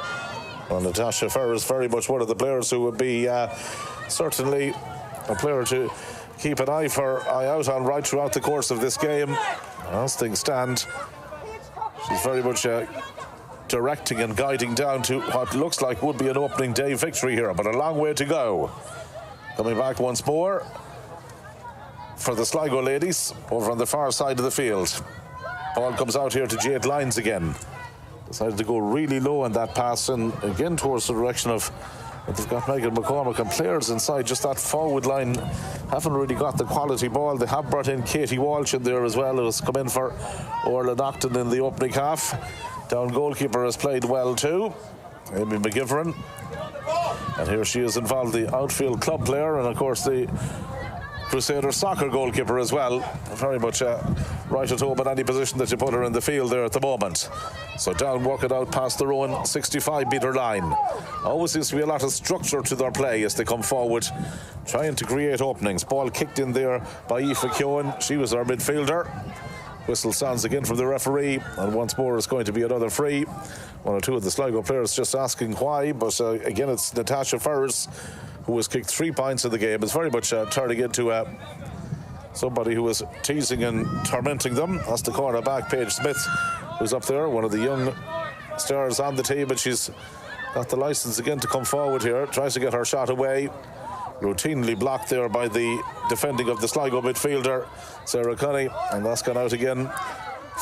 Well, Natasha Ferris very much one of the players who would be certainly a player to keep an eye out on right throughout the course of this game. As things stand, she's very much directing and guiding Down to what looks like would be an opening day victory here, but a long way to go. Coming back once more for the Sligo ladies over on the far side of the field. Ball comes out here to Jade Lyons again. Decided to go really low on that pass, and again towards the direction of, they've got Megan McCormick, and players inside just that forward line haven't really got the quality ball. They have brought in Katie Walsh in there as well, who's come in for Orla Nocton in the opening half. Down goalkeeper has played well too, Amy McGivern. And here she is involved, the outfield club player, and of course the Crusader soccer goalkeeper as well. Very much right at home in any position that you put her in the field there at the moment. So Down work it out past their own 65-metre line. Always seems to be a lot of structure to their play as they come forward, trying to create openings. Ball kicked in there by Aoife Keown. She was our midfielder. Whistle sounds again from the referee, and once more it's going to be another free. One or two of the Sligo players just asking why, but again it's Natasha Ferris who has kicked 3 points in the game. It's very much turning into somebody who was teasing and tormenting them. That's the cornerback, Paige Smith, who's up there, one of the young stars on the team, and she's got the licence again to come forward here. Tries to get her shot away. Routinely blocked there by the defending of the Sligo midfielder, Sarah Cunny, and that's gone out again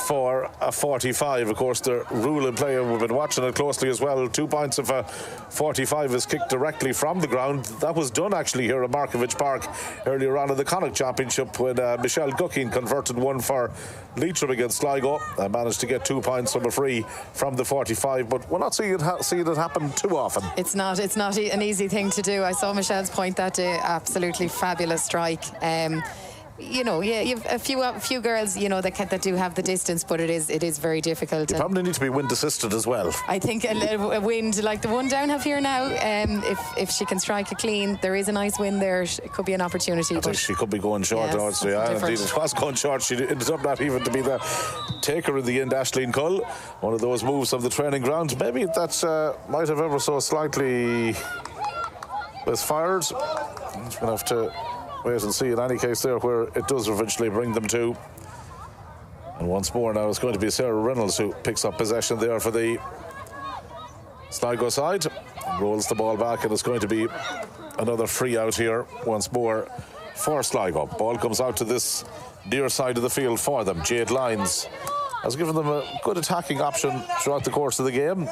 for a 45. Of course, the rule in play, and we've been watching it closely as well, 2 points of a 45 is kicked directly from the ground. That was done actually here at Markievicz Park earlier on in the Connacht Championship when Michelle Guckin converted one for Leitrim against Sligo and managed to get 2 points from a free from the 45, but we're not seeing it happen too often. It's not an easy thing to do. I saw Michelle's point that day. Absolutely fabulous strike. You know, yeah, you've a few girls, you know, that do have the distance, but it is very difficult. You probably need to be wind assisted as well. I think a wind like the one Down have here now. If she can strike it clean, there is a nice wind there. It could be an opportunity. I think she could be going short. Yes, Indeed, it was going short. She ended up not even to be the taker in the end. Ashleen Cull, one of those moves of the training ground. Maybe that might have ever so slightly misfired. We're going to have to wait and see in any case there where it does eventually bring them to. And once more now it's going to be Sarah Reynolds who picks up possession there for the Sligo side, rolls the ball back, and it's going to be another free out here once more for Sligo. Ball comes out to this near side of the field for them. Jade Lyons has given them a good attacking option throughout the course of the game.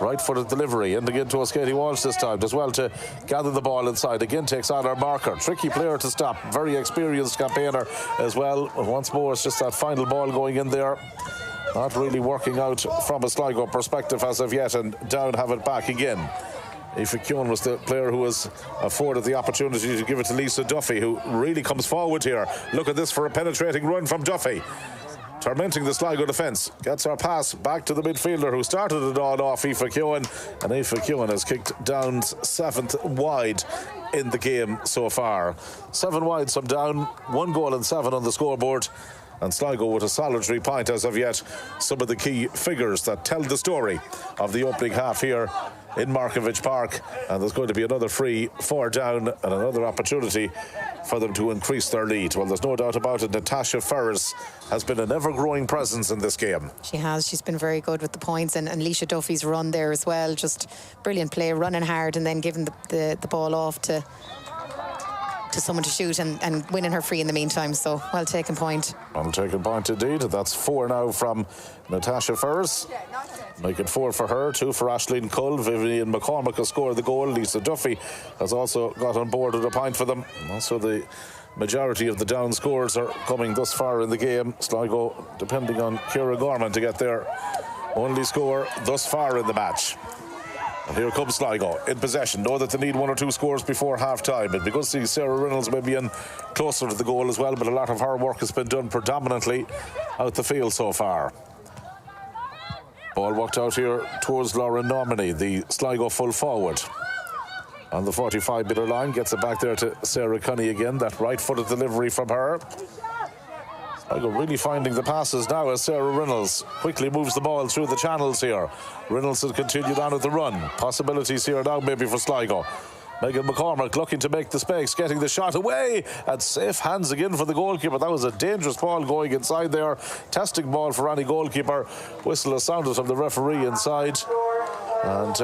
Right-footed delivery, and again to Katie Walsh this time as well to gather the ball inside. Again takes on her marker. Tricky player to stop. Very experienced campaigner as well. And once more, it's just that final ball going in there. Not really working out from a Sligo perspective as of yet, and Down have it back again. Aoife Keown was the player who was afforded the opportunity to give it to Lisa Duffy, who really comes forward here. Look at this for a penetrating run from Duffy, tormenting the Sligo defence. Gets her pass back to the midfielder who started it all off, Aoife Keown, and Aoife Keown has kicked Down's 7th wide in the game so far. 7 wide, some Down, 1 goal and 7 on the scoreboard, and Sligo with a solitary point as of yet. Some of the key figures that tell the story of the opening half here in Markievicz Park, and there's going to be another free for Down and another opportunity for them to increase their lead. Well, there's no doubt about it. Natasha Ferris has been an ever-growing presence in this game. She has. She's been very good with the points, and Leisha Duffy's run there as well. Just brilliant play, running hard and then giving the ball off to someone to shoot and winning her free in the meantime. So well taken point. Well taken point indeed. That's 4 now from Natasha Ferris. Make it 4 for her, 2 for Ashleen Cull. Vivian McCormick has scored the goal. Lisa Duffy has also got on board with a point for them. And also the majority of the down scores are coming thus far in the game. Sligo depending on Ciara Gorman to get their only score thus far in the match. And here comes Sligo in possession. Know that they need 1 or 2 scores before half time. It'd be good to see Sarah Reynolds maybe in closer to the goal as well, but a lot of her work has been done predominantly out the field so far. Ball worked out here towards Lauren Normany, the Sligo full forward. On the 45-metre line, gets it back there to Sarah Cunny again. That right-footed delivery from her. Sligo really finding the passes now as Sarah Reynolds quickly moves the ball through the channels here. Reynolds has continued on at the run. Possibilities here now maybe for Sligo. Megan McCormack looking to make the space, getting the shot away, and safe hands again for the goalkeeper. That was a dangerous ball going inside there. Testing ball for any goalkeeper. Whistle has sounded from the referee inside. And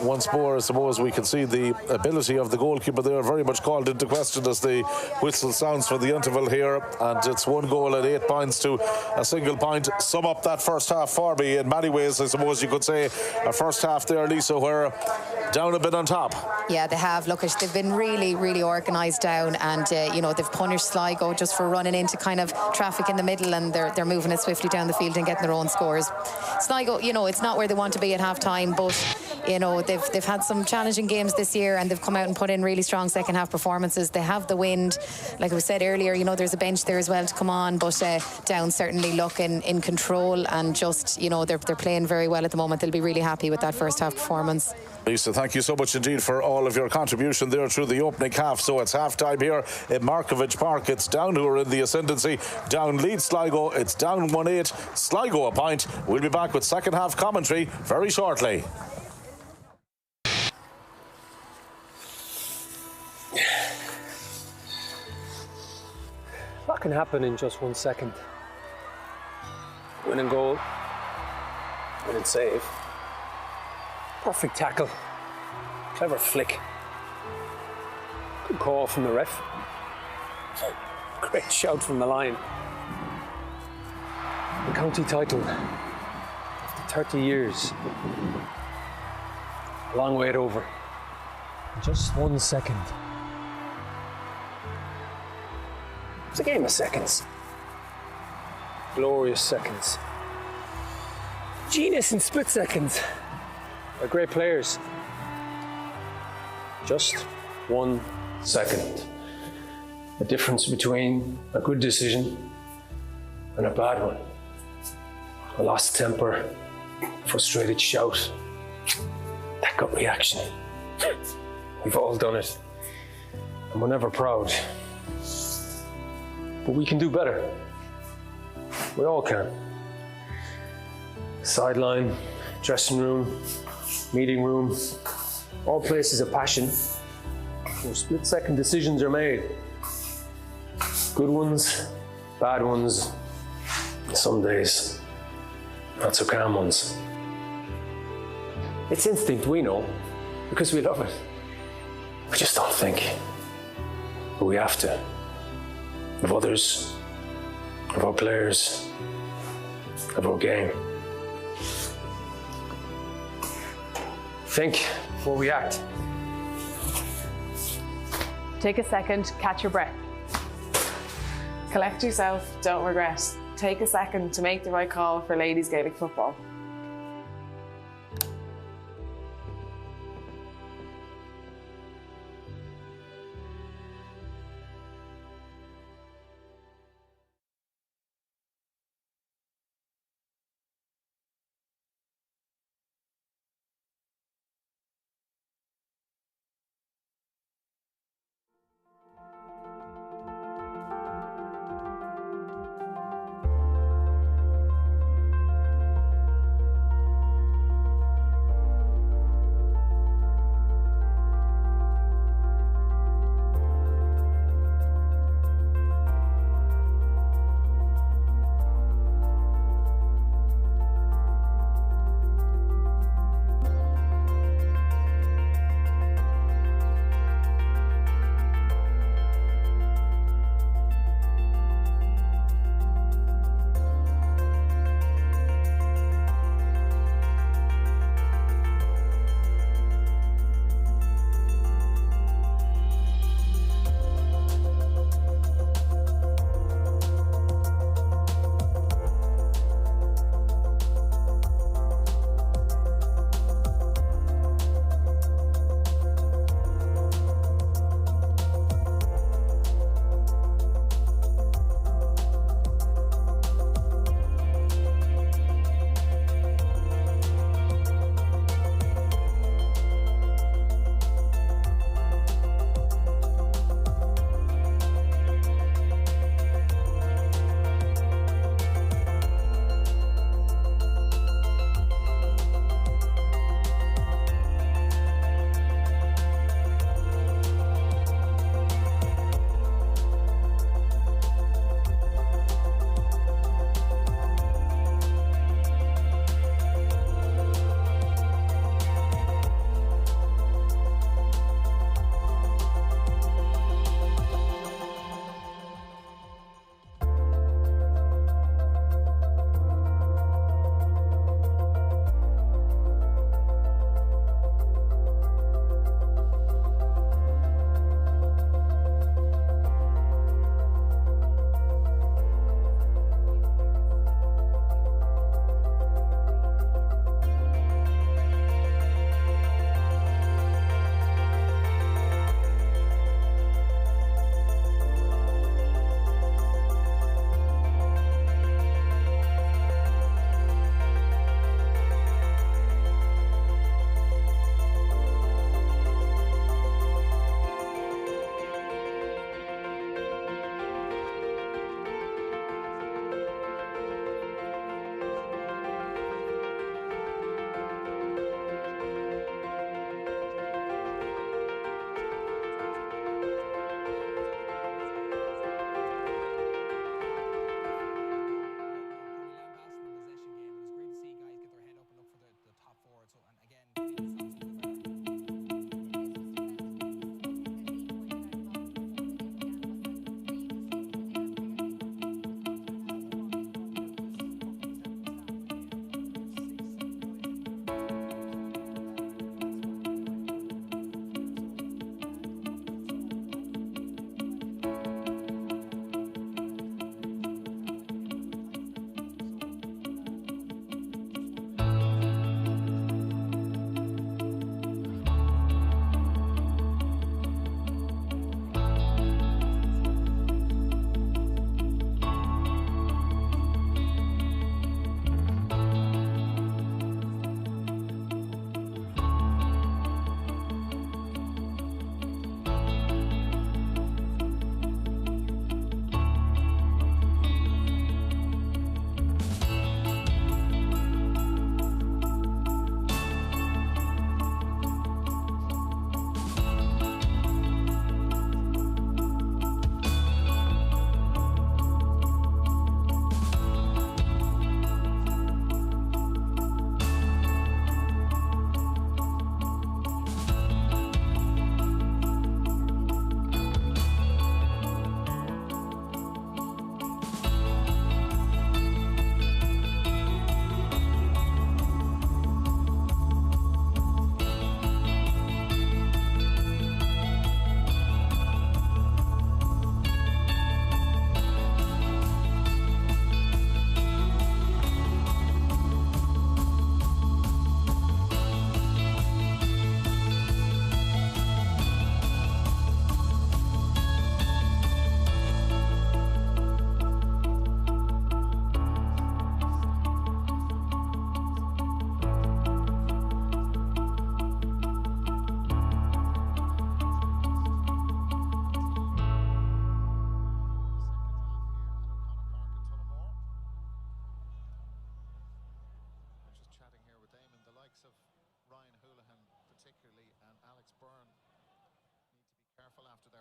once more, I suppose we can see the ability of the goalkeeper there very much called into question as the whistle sounds for the interval here. And it's 1 goal and 8 points to a single point. Sum up that first half for me. In many ways, I suppose you could say a first half there, Lisa, where Down a bit on top. Yeah, they have. Look, they've been really, really organised Down, and you know, they've punished Sligo just for running into kind of traffic in the middle, and they're moving it swiftly down the field and getting their own scores. Sligo, you know, it's not where they want to be at half time, but you know, they've had some challenging games this year, and they've come out and put in really strong second half performances. They have the wind, like we said earlier. You know, there's a bench there as well to come on, but Down certainly look in control, and just, you know, they're playing very well at the moment. They'll be really happy with that first half performance. Lisa, thank you so much indeed for all of your contribution there through the opening half. So it's half time here in Markovich Park. It's Down who are in the ascendancy. Down leads Sligo. It's Down 1-8. Sligo a point. We'll be back with second half commentary very shortly. That can happen in just 1 second. Winning goal, winning save, perfect tackle, clever flick, good call from the ref, great shout from the line. The county title, after 30 years, a long wait over, in just 1 second. It's a game of seconds. Glorious seconds. Genius in split seconds. By great players. Just 1 second. The difference between a good decision and a bad one. A lost temper, frustrated shout, that gut reaction. We've all done it. And we're never proud. But we can do better. We all can. Sideline, dressing room, meeting room, all places of passion where split-second decisions are made. Good ones, bad ones, some days not so calm ones. It's instinct, we know, because we love it. We just don't think. But we have to. Of others, of our players, of our game. Think before we act. Take a second, catch your breath. Collect yourself, don't regret. Take a second to make the right call for ladies Gaelic football.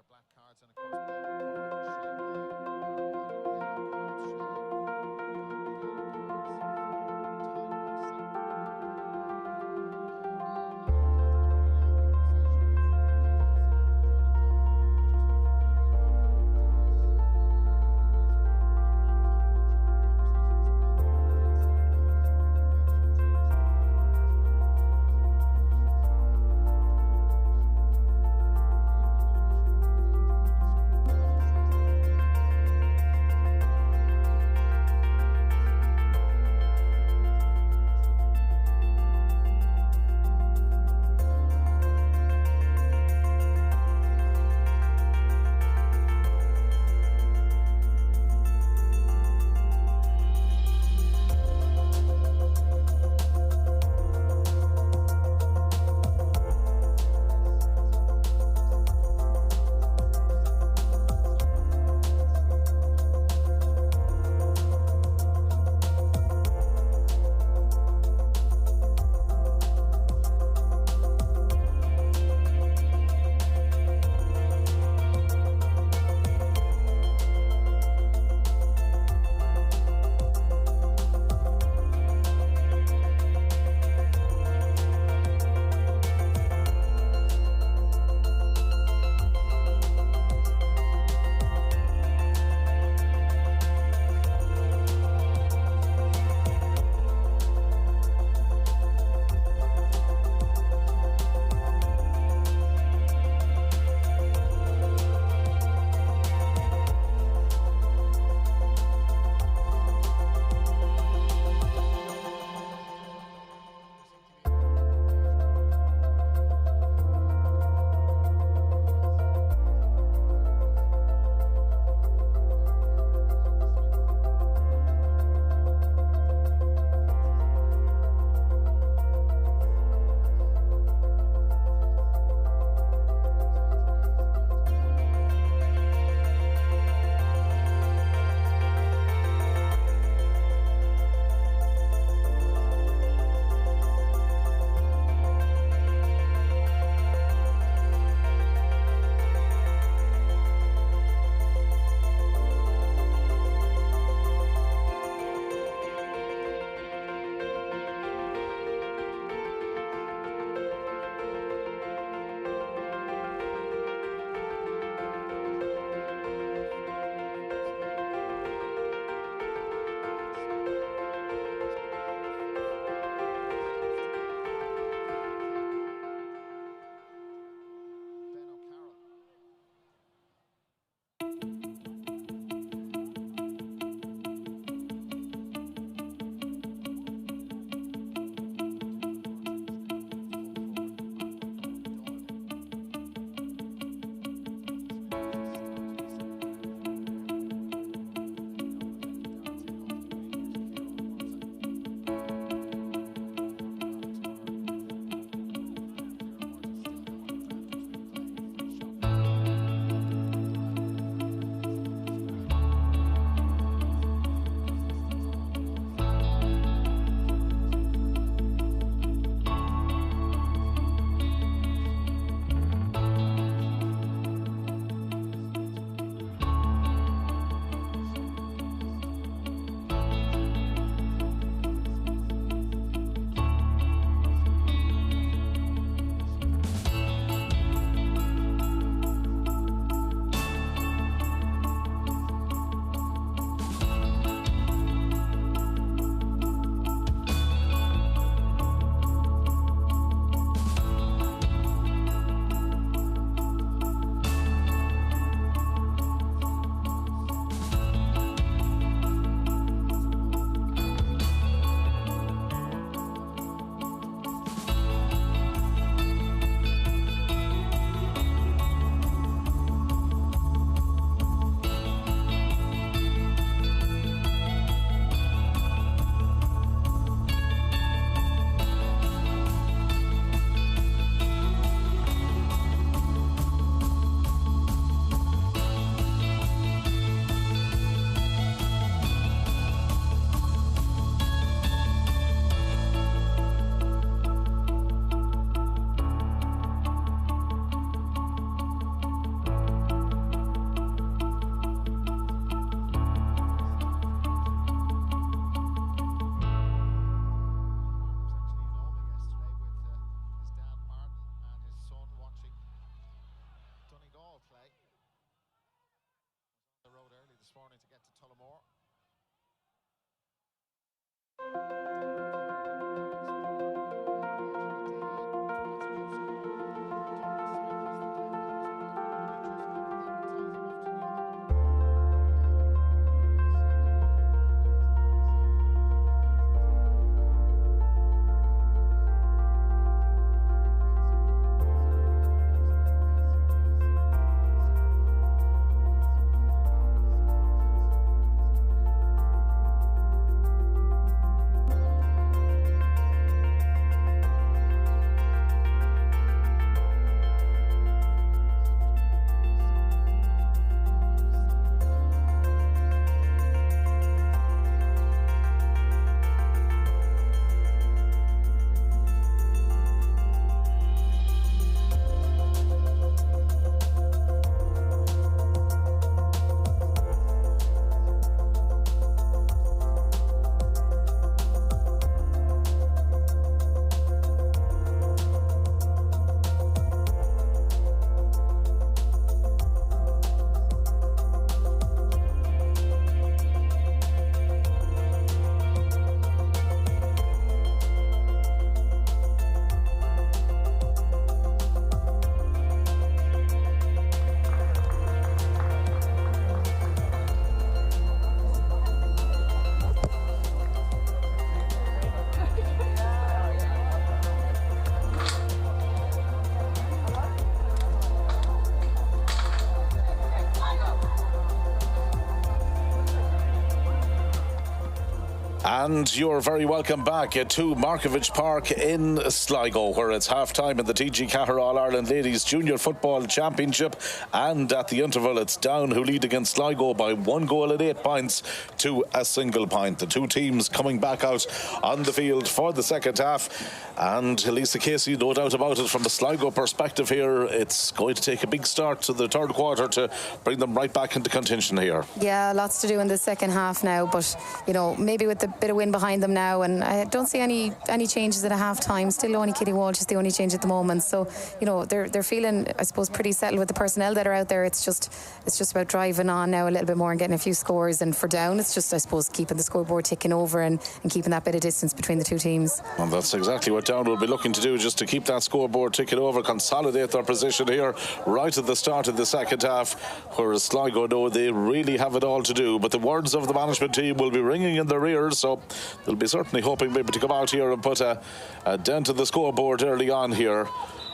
are black cards, and of course, yellow cards. And you're very welcome back to Markievicz Park in Sligo, where it's half-time in the TG4 All-Ireland Ladies Junior Football Championship. And at the interval, it's Down who lead against Sligo by 1 goal and 8 points to a single point. The two teams coming back out on the field for the second half. And Lisa Casey, no doubt about it, from a Sligo perspective here, it's going to take a big start to the third quarter to bring them right back into contention here. Yeah, lots to do in the second half now, but, you know, maybe with the bit of wind behind them now, and I don't see any changes at a half time. Still only Kitty Walsh is the only change at the moment, so you know they're feeling, I suppose, pretty settled with the personnel that are out there. It's just about driving on now a little bit more and getting a few scores, and for Down it's just, I suppose, keeping the scoreboard ticking over and keeping that bit of distance between the two teams. And that's exactly what Down will be looking to do, just to keep that scoreboard ticking over, consolidate their position here right at the start of the second half, whereas Sligo know they really have it all to do. But the words of the management team will be ringing in their ears, so they'll be certainly hoping maybe to come out here and put a dent in the scoreboard early on here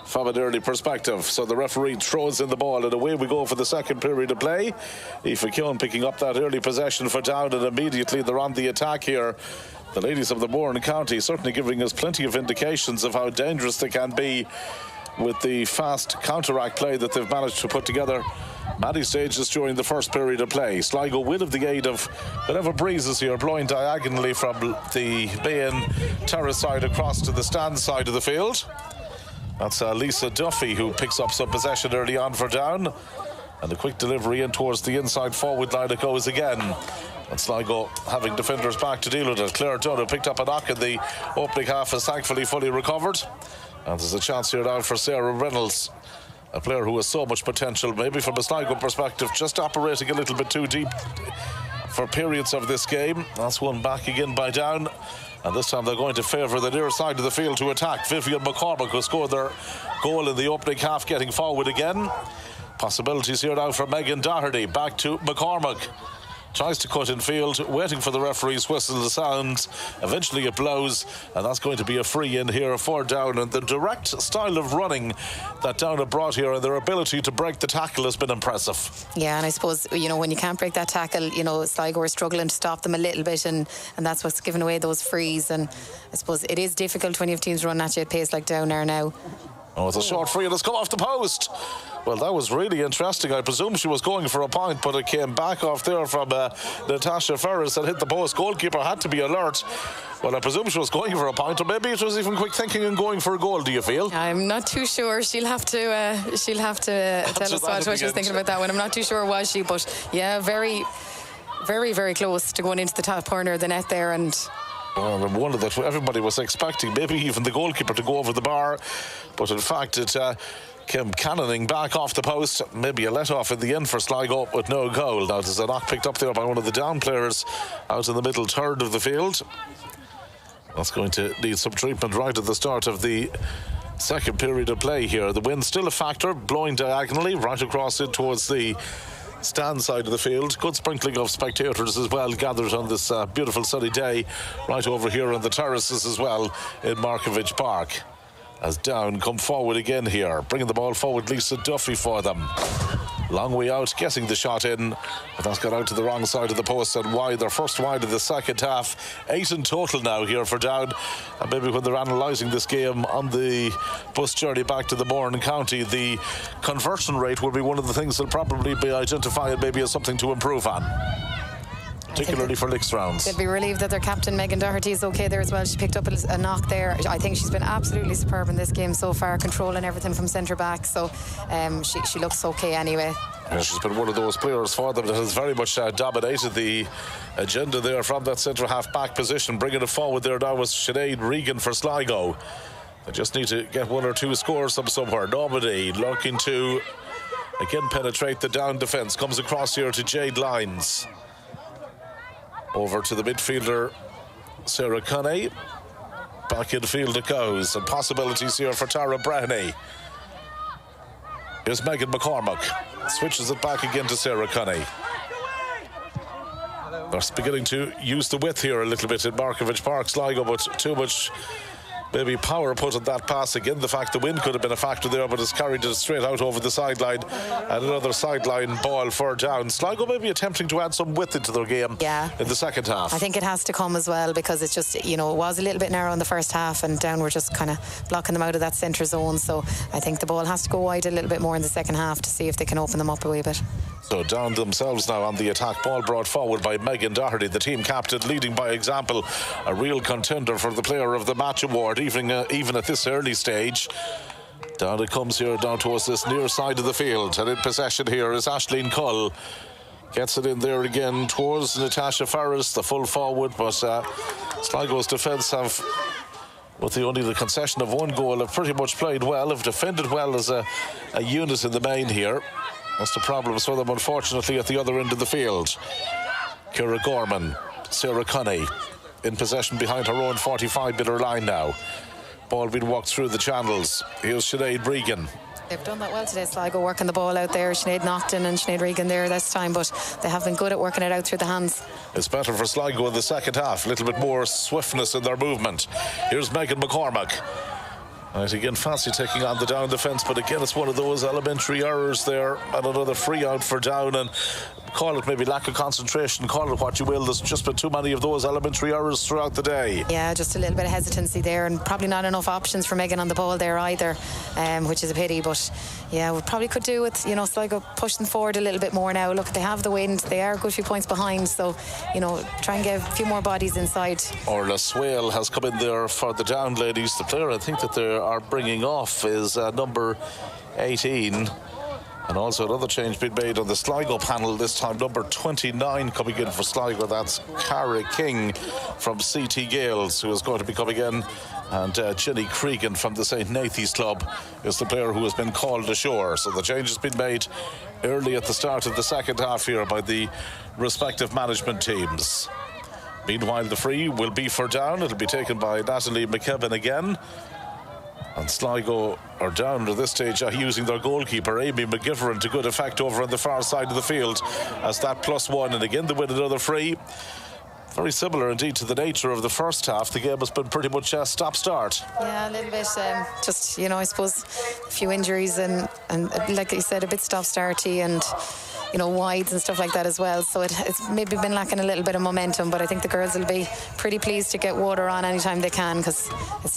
from an early perspective. So the referee throws in the ball and away we go for the second period of play. Aoife Keown picking up that early possession for Down, and immediately they're on the attack here. The ladies of the Mourne County certainly giving us plenty of indications of how dangerous they can be with the fast counteract play that they've managed to put together many stages during the first period of play. Sligo will have the aid of whatever breezes here blowing diagonally from the main terrace side across to the stand side of the field. That's Lisa Duffy who picks up some possession early on for Down, and a quick delivery in towards the inside forward line it goes again. And Sligo having defenders back to deal with it. Claire Dunn, who picked up a knock in the opening half, is thankfully fully recovered. And there's a chance here now for Sarah Reynolds, a player who has so much potential, maybe from a Sligo perspective, just operating a little bit too deep for periods of this game. That's one back again by Down, and this time they're going to favour the near side of the field to attack. Vivian McCormick, who scored their goal in the opening half, getting forward again. Possibilities here now for Megan Doherty. Back to McCormick. Tries to cut in field, waiting for the referee's whistle to sound. Eventually it blows, and that's going to be a free in here for Down. And the direct style of running that Down have brought here and their ability to break the tackle has been impressive. Yeah, and I suppose, you know, when you can't break that tackle, you know, Sligo are struggling to stop them a little bit, and that's what's giving away those frees. And I suppose it is difficult when you have teams running at you at pace like Down are now. Oh, it's a short free and it's come off the post. Well, that was really interesting. I presume she was going for a point, but it came back off there from Natasha Ferris and hit the post. Goalkeeper had to be alert. Well, I presume she was going for a point, or maybe it was even quick thinking and going for a goal. Do you feel? I'm not too sure. She'll have to tell us what she was thinking about that one. I'm not too sure, was she? But yeah, very, very, very close to going into the top corner of the net there. And well, I wonder that everybody was expecting maybe even the goalkeeper to go over the bar, but in fact it Kim cannoning back off the post. Maybe a let-off in the end for Sligo, but no goal. Now there's a knock picked up there by one of the down players out in the middle third of the field. That's going to need some treatment right at the start of the second period of play here. The wind's still a factor, blowing diagonally right across it towards the stand side of the field. Good sprinkling of spectators as well gathered on this beautiful sunny day right over here on the terraces as well in Markovich Park. As Down come forward again here, bringing the ball forward, Lisa Duffy for them. Long way out, getting the shot in, but that's got out to the wrong side of the post and wide. Their first wide of the second half. 8 in total now here for Down. And maybe when they're analysing this game on the bus journey back to the Mourne County, the conversion rate will be one of the things that'll probably be identified maybe as something to improve on, particularly for next rounds. They'll be relieved that their captain Megan Doherty is okay there as well. She picked up a knock there. I think she's been absolutely superb in this game so far, controlling everything from centre back, so she looks okay anyway. Yeah, she's been one of those players for them that has very much dominated the agenda there from that centre half back position. Bringing it forward there now was Sinead Regan for Sligo. They just need to get one or two scores from somewhere. Normandy looking to again penetrate the Down defence. Comes across here to Jade Lyons. Over to the midfielder, Sarah Cunney. Back in field it goes. And possibilities here for Tara Breheny. Here's Megan McCormack. Switches it back again to Sarah Cunney. They're beginning to use the width here a little bit in Markovich Park, Sligo, but too much maybe power put on that pass. Again, the fact the wind could have been a factor there, but it's carried it straight out over the sideline. And another sideline ball for Down. Sligo maybe attempting to add some width into their game in the second half. I think it has to come as well, because it's just, it was a little bit narrow in the first half and Down were just kind of blocking them out of that centre zone. So I think the ball has to go wide a little bit more in the second half to see if they can open them up a wee bit. So Down themselves now on the attack. Ball brought forward by Megan Doherty, the team captain, leading by example. A real contender for the Player of the Match award, even at this early stage. Down it comes here, down towards this near side of the field. And in possession here is Aisling Cull. Gets it in there again towards Natasha Farris, the full forward. But Sligo's defence have, with only the concession of one goal, have pretty much played well, have defended well as a unit in the main here. That's the problems for them, unfortunately, at the other end of the field. Ciara Gorman, Sarah Cunney in possession behind her own 45-metre line now. Ball being walked through the channels. Here's Sinead Regan. They've done that well today, Sligo, working the ball out there. Sinead Naughton and Sinead Regan there this time, but they have been good at working it out through the hands. It's better for Sligo in the second half. A little bit more swiftness in their movement. Here's Megan McCormack. Right, again, Fancy taking on the Down defence, but again, it's one of those elementary errors there, and another free out for Down, and call it maybe lack of concentration, call it what you will. There's just been too many of those elementary errors throughout the day. Yeah, just a little bit of hesitancy there, and probably not enough options for Megan on the ball there either, which is a pity. But yeah, we probably could do with Sligo pushing forward a little bit more now. Look, they have the wind, they are a good few points behind, so try and get a few more bodies inside. Orla Swale has come in there for the Down ladies. The player I think that they are bringing off is number 18. And also another change being made on the Sligo panel, this time number 29 coming in for Sligo. That's Cara King from CT Gales, who is going to be coming in. And Jenny Cregan from the St. Nathan's Club is the player who has been called ashore. So the change has been made early at the start of the second half here by the respective management teams. Meanwhile, the free will be for Down. It'll be taken by Natalie McKebbin again. And Sligo are down at this stage using their goalkeeper, Amy McGivern, to good effect over on the far side of the field as that +1. And again, they win another free. Very similar indeed to the nature of the first half. The game has been pretty much a stop-start. Yeah, a little bit. Just, I suppose a few injuries and like you said, a bit stop-starty and wides and stuff like that as well. So it's maybe been lacking a little bit of momentum, but I think the girls will be pretty pleased to get water on anytime they can, because it's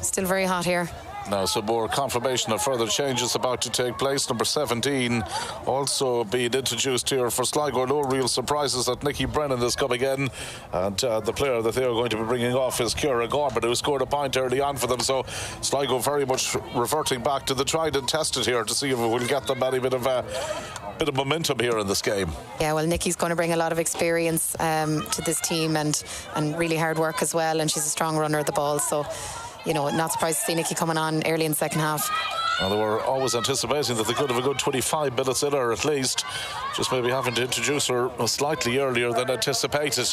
still very hot here. Now some more confirmation of further changes about to take place. Number 17 also being introduced here for Sligo. No real surprises that Nikki Brennan is coming in, and the player that they are going to be bringing off is Ciara Gorman, who scored a point early on for them. So Sligo very much reverting back to the tried and tested here to see if it will get them any bit of momentum here in this game. Yeah, well, Nikki's going to bring a lot of experience to this team and really hard work as well, and she's a strong runner of the ball, so not surprised to see Nikki coming on early in the second half. And they were always anticipating that they could have a good 25 minutes in her at least. Just maybe having to introduce her slightly earlier than anticipated.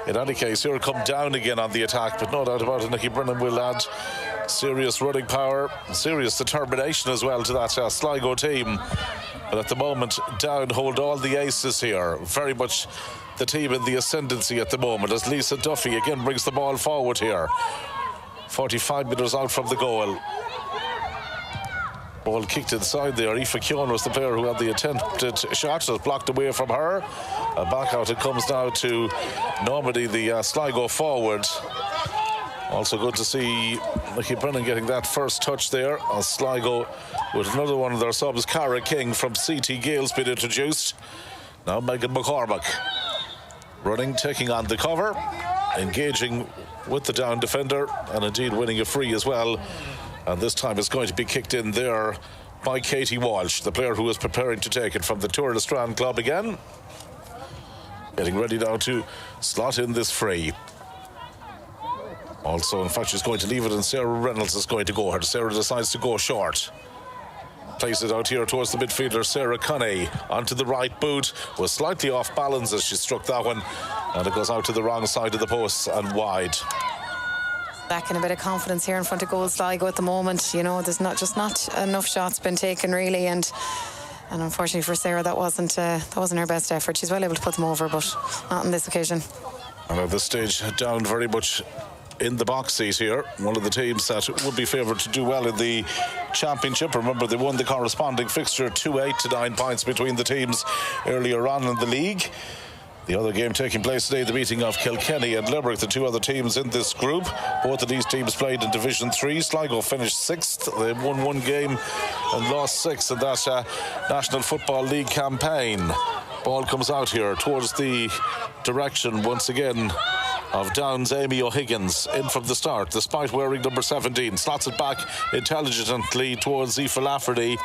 In any case, here come down again on the attack, but no doubt about it, Nicky Brennan will add serious running power, serious determination as well to that Sligo team. But at the moment, Down hold all the aces here. Very much the team in the ascendancy at the moment as Lisa Duffy again brings the ball forward here. 45 metres out from the goal. Ball kicked inside there. Aoife Keown was the player who had the attempted shot. It was blocked away from her. Back out it comes now to Normandy, the Sligo forward. Also good to see Nicky Brennan getting that first touch there as Sligo with another one of their subs, Cara King from CT Gales, been introduced. Now Megan McCormack running, taking on the cover, engaging with the Down defender and indeed winning a free as well. And this time it's going to be kicked in there by Katie Walsh, the player who is preparing to take it from the Tour de Strand club again. Getting ready now to slot in this free. Also, in fact, she's going to leave it and Sarah Reynolds is going to go. Her Sarah decides to go short. Plays it out here towards the midfielder, Sarah Cunney. Onto the right boot. Was slightly off balance as she struck that one. And it goes out to the wrong side of the post and wide. Back in a bit of confidence here in front of goal Sligo at the moment. You know, there's not enough shots been taken really, and unfortunately for Sarah, that wasn't her best effort. She's well able to put them over, but not on this occasion. And at this stage, Down very much in the box seat here. One of the teams that would be favoured to do well in the championship. Remember, they won the corresponding fixture 2-8 to 9 points between the teams earlier on in the league. The other game taking place today, the meeting of Kilkenny and Limerick, the two other teams in this group. Both of these teams played in Division 3. Sligo finished 6th. They won one game and lost 6 in that National Football League campaign. Ball comes out here towards the direction once again of Down's Amy O'Higgins, in from the start, despite wearing number 17. Slots it back intelligently towards Aoife Lafferty.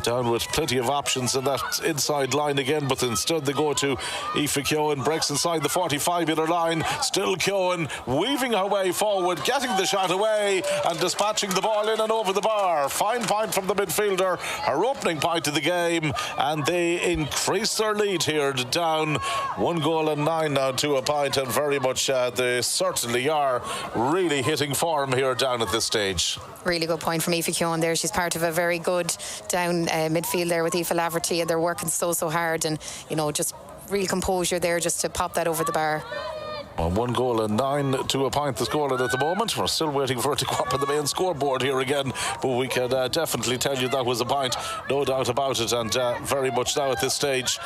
Down with plenty of options in that inside line again, but instead they go to Aoife Keown. Breaks inside the 45-metre line. Still Keown weaving her way forward, getting the shot away and dispatching the ball in and over the bar. Fine point from the midfielder, her opening point of the game, and they increase their lead here to Down. 1 goal and 9 now to a point, and very much they certainly are really hitting form here Down at this stage. Really good point from Aoife Keown there. She's part of a very good Down midfield there with Aoife Lafferty, and they're working so hard, and you know, just real composure there just to pop that over the bar. 1 goal and 9 to a point the scoreline at the moment. We're still waiting for it to go up on the main scoreboard here again, but we can definitely tell you that was a point, no doubt about it. And very much now at this stage,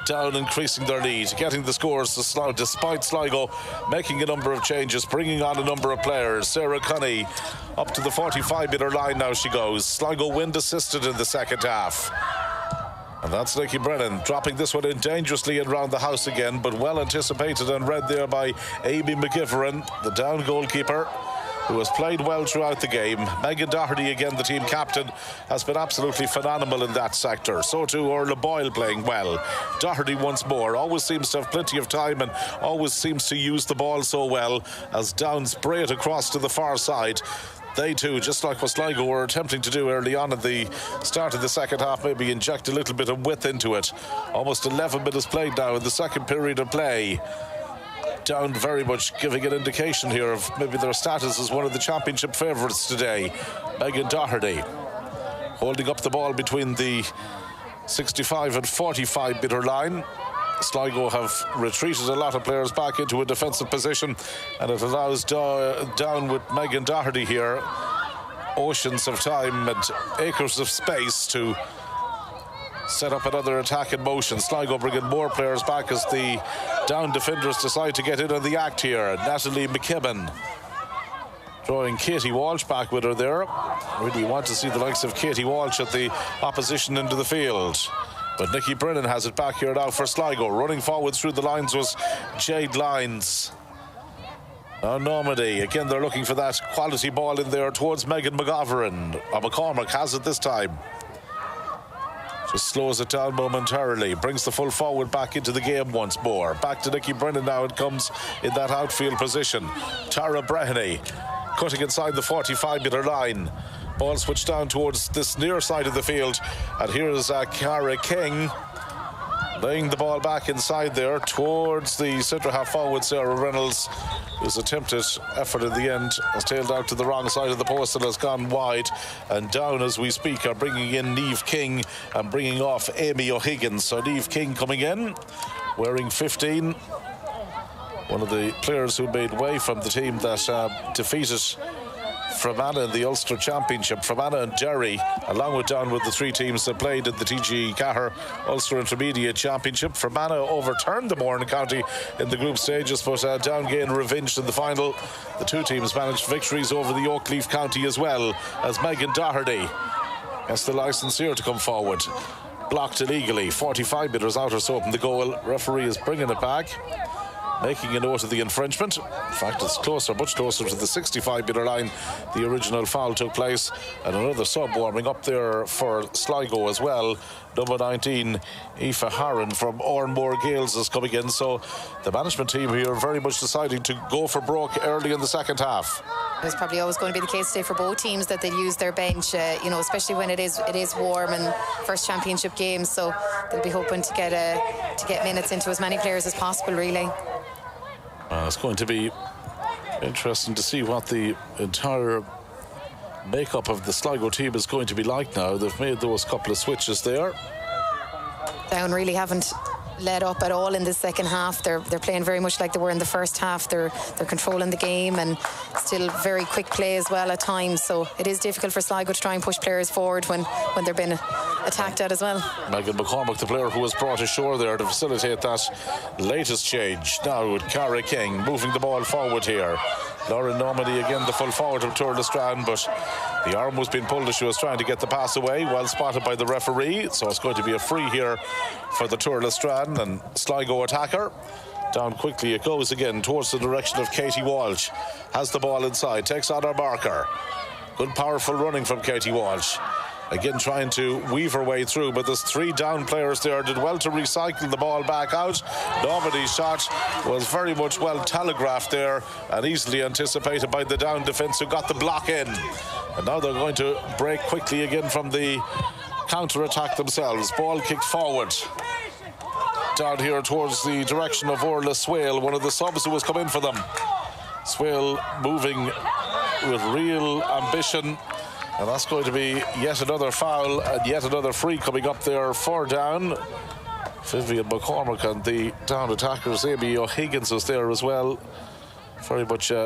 Down increasing their lead, getting the scores despite Sligo making a number of changes, bringing on a number of players. Sarah Cunney up to the 45-metre line now she goes. Sligo wind assisted in the second half. And that's Nicky Brennan dropping this one in dangerously and round the house again, but well anticipated and read there by Amy McGivern, the Down goalkeeper, who has played well throughout the game. Megan Doherty, again the team captain, has been absolutely phenomenal in that sector. So too Orla Boyle playing well. Doherty once more always seems to have plenty of time and always seems to use the ball so well as Down spray it across to the far side. They too, just like what Sligo were attempting to do early on at the start of the second half, maybe inject a little bit of width into it. Almost 11 minutes played now in the second period of play. Down very much giving an indication here of maybe their status as one of the championship favourites today. Megan Doherty holding up the ball between the 65 and 45 metre line. Sligo have retreated a lot of players back into a defensive position, and it allows Down with Megan Doherty here oceans of time and acres of space to set up another attack in motion. Sligo bringing more players back as the Down defenders decide to get in on the act here. Natalie McKibben drawing Katie Walsh back with her there. Really want to see the likes of Katie Walsh at the opposition into the field. But Nicky Brennan has it back here now for Sligo. Running forward through the lines was Jade Lyons. Now Normandy, again they're looking for that quality ball in there towards Megan McGovern. McCormack has it this time. Just slows it down momentarily. Brings the full forward back into the game once more. Back to Nicky Brennan now. It comes in that outfield position. Tara Breheny cutting inside the 45-metre line. Ball switched down towards this near side of the field, and here's Cara King laying the ball back inside there towards the centre half forward. Sarah Reynolds, whose attempted effort in the end has tailed out to the wrong side of the post and has gone wide, and down as we speak are bringing in Niamh King and bringing off Amy O'Higgins. So Niamh King coming in wearing 15, one of the players who made way from the team that defeated Fermanagh in the Ulster Championship. Fermanagh and Derry, along with down with the three teams that played in the TG4 Ulster Intermediate Championship. Fermanagh overturned the Mourne County in the group stages, but Down gained revenge in the final. The two teams managed victories over the Oakleaf County as well, as Megan Doherty asked the licensure to come forward. Blocked illegally, 45 metres out or so from the goal. Referee is bringing it back, making a note of the infringement. In fact, it's closer, much closer to the 65-metre line. The original foul took place, and another sub warming up there for Sligo as well. Number 19, Aoife Harron from Oranmore Gales is coming in. So the management team here very much deciding to go for broke early in the second half. It's probably always going to be the case today for both teams that they'll use their bench, especially when it is warm and first championship games. So they'll be hoping to get minutes into as many players as possible, really. It's going to be interesting to see what the entire makeup of the Sligo team is going to be like now. They've made those couple of switches there. Down really haven't let up at all in the second half. They're playing very much like they were in the first half. They're controlling the game and still very quick play as well at times. So it is difficult for Sligo to try and push players forward when they're being attacked at as well. Megan McCormick, the player who was brought ashore there to facilitate that latest change. Now with Cara King moving the ball forward here. Lauren Normandy again, the full forward of Tour de Strand, but the arm was being pulled as she was trying to get the pass away, well spotted by the referee. So it's going to be a free here for the Tour de Strand and Sligo attacker. Down quickly it goes again towards the direction of Katie Walsh. Has the ball inside, takes on her marker. Good powerful running from Katie Walsh. Again trying to weave her way through, but there's three down players there. Did well to recycle the ball back out. Normandy's shot was very much well telegraphed there and easily anticipated by the down defence who got the block in. And now they're going to break quickly again from the counter-attack themselves. Ball kicked forward. Down here towards the direction of Orla Swale, one of the subs who was come in for them. Swale moving with real ambition. And that's going to be yet another foul and yet another free coming up there for Down. Vivian McCormick and the Down attackers. Amy O'Higgins was there as well. Very much in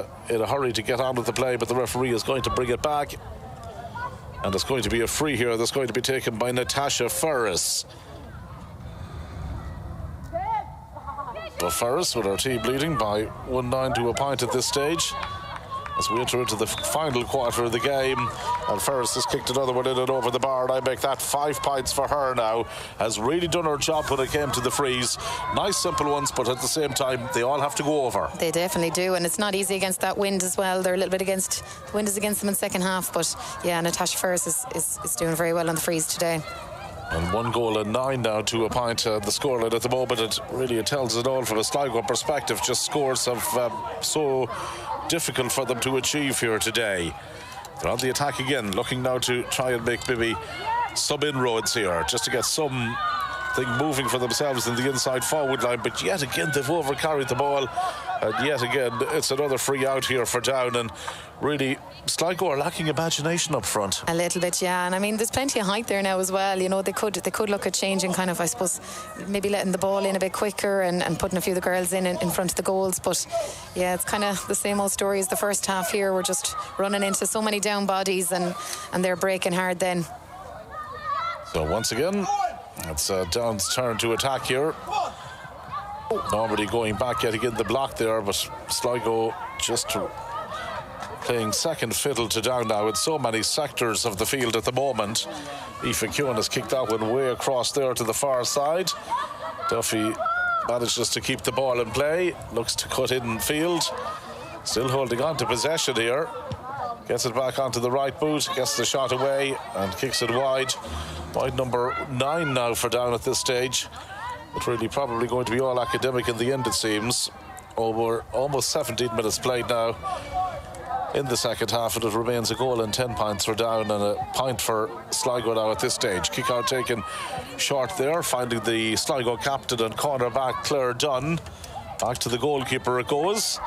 a hurry to get on with the play, but the referee is going to bring it back. And it's going to be a free here that's going to be taken by Natasha Ferris. But Ferris with her team leading by 1-9 to a point at this stage, as we enter into the final quarter of the game. And Ferris has kicked another one in and over the bar, and I make that 5 points for her now. Has really done her job when it came to the frees. Nice simple ones, but at the same time they all have to go over. They definitely do, and it's not easy against that wind as well. They're a little bit against, the wind is against them in the second half, but yeah, Natasha Ferris is doing very well on the frees today. And 1 goal and 9 now to a point. The scoreline at the moment, it tells it all from a Sligo perspective. Just scores of so difficult for them to achieve here today. They're on the attack again, looking now to try and make maybe some inroads here, just to get something moving for themselves in the inside forward line. But yet again they've overcarried the ball, and yet again it's another free out here for Down. And really Sligo are lacking imagination up front. A little bit, yeah. And I mean, there's plenty of height there now as well. You know, they could look at changing, kind of, I suppose, maybe letting the ball in a bit quicker and putting a few of the girls in front of the goals. But yeah, it's kind of the same old story as the first half here. We're just running into so many down bodies and they're breaking hard then. So once again, it's Down's turn to attack here. Nobody going back yet again, the block there, but Sligo just playing second fiddle to Down now in so many sectors of the field at the moment. Aoife Keown has kicked that one way across there to the far side. Duffy manages to keep the ball in play, looks to cut in field, still holding on to possession here. Gets it back onto the right boot, gets the shot away and kicks it wide. Wide number 9 now for Down at this stage. But really probably going to be all academic in the end, it seems. Over almost 17 minutes played now. in the second half, and it remains a goal and 10 points for Down and a point for Sligo now at this stage. Kick out taken short there, finding the Sligo captain and corner back Claire Dunn. Back to the goalkeeper it goes.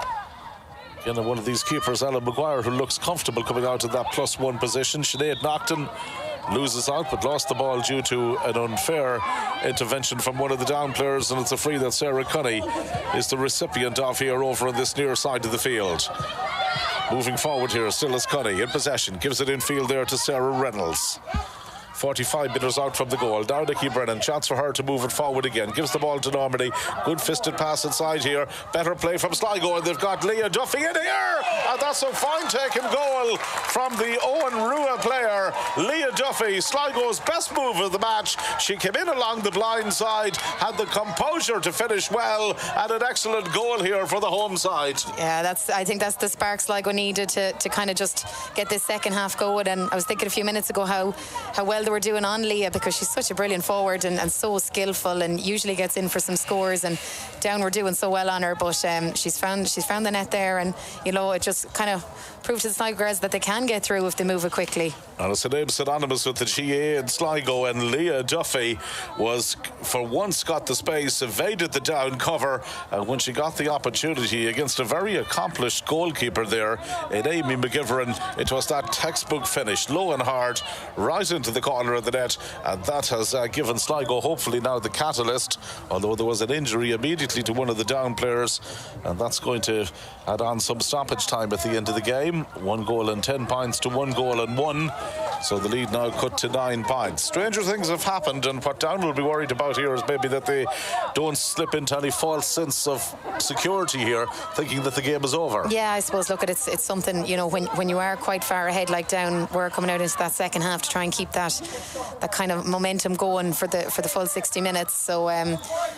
Again, one of these keepers, Ellen Maguire, who looks comfortable coming out of that +1 position. Sinead Naughton loses out but lost the ball due to an unfair intervention from one of the Down players, and it's a free that Sarah Cunny is the recipient of here over on this near side of the field. Moving forward here, still is Cunny in possession, gives it in field there to Sarah Reynolds. 45 metres out from the goal. Down Nicky Brennan. Chance for her to move it forward again. Gives the ball to Normandy. Good fisted pass inside here. Better play from Sligo, and they've got Leah Duffy in here. And that's a fine taken goal from the Owen Rua player, Leah Duffy. Sligo's best move of the match. She came in along the blind side, had the composure to finish well, and an excellent goal here for the home side. Yeah, I think that's the spark Sligo needed to kind of just get this second half going. And I was thinking a few minutes ago how well they were doing on Leah, because she's such a brilliant forward and so skillful, and usually gets in for some scores, and Down were doing so well on her, but she's found the net there, and it just kind of proved to the Sligo girls that they can get through if they move it quickly. And it's a name synonymous with the GA in Sligo, and Leah Duffy was for once got the space, evaded the Down cover, and when she got the opportunity against a very accomplished goalkeeper there in Amy McGivern, it was that textbook finish, low and hard, right into the corner of the net, and that has given Sligo hopefully now the catalyst, although there was an injury immediately to one of the Down players, and that's going to add on some stoppage time at the end of the game. 1 goal and 10 points to 1 goal and 1, so the lead now cut to 9 points. Stranger things have happened, and what Down will be worried about here is maybe that they don't slip into any false sense of security here, thinking that the game is over. Yeah, I suppose, look, it's something, when you are quite far ahead like Down, we're coming out into that second half to try and keep that kind of momentum going for the full 60 minutes. So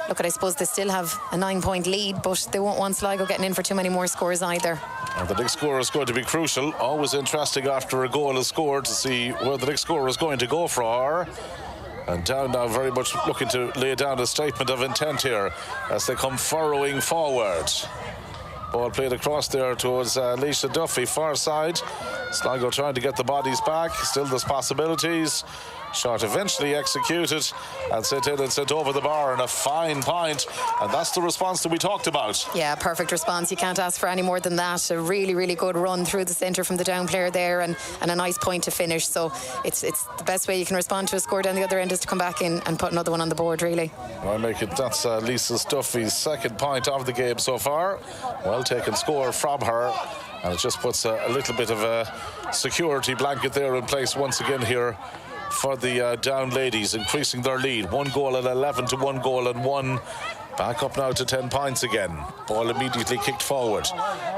look, I suppose they still have a 9-point lead, but they won't want Sligo getting in for too many more scores either. And the next score is going to be crucial. Always interesting after a goal is scored to see where the next score is going to go for her. And Down now very much looking to lay down a statement of intent here as they come furrowing forward. Ball played across there towards Leisha Duffy, far side. Sligo trying to get the bodies back. Still there's possibilities. Shot eventually executed and sent in and sent over the bar, and a fine point, and that's the response that we talked about. Yeah, perfect response. You can't ask for any more than that. A really, really good run through the centre from the Down player there, and a nice point to finish. So it's the best way you can respond to a score down the other end is to come back in and put another one on the board, really. I make it that's Lisa Duffy's second point of the game so far. Well taken score from her, and it just puts a little bit of a security blanket there in place once again here for the Down ladies, increasing their lead. 1 goal and 11 to 1 goal and 1. Back up now to 10 points again. Ball immediately kicked forward.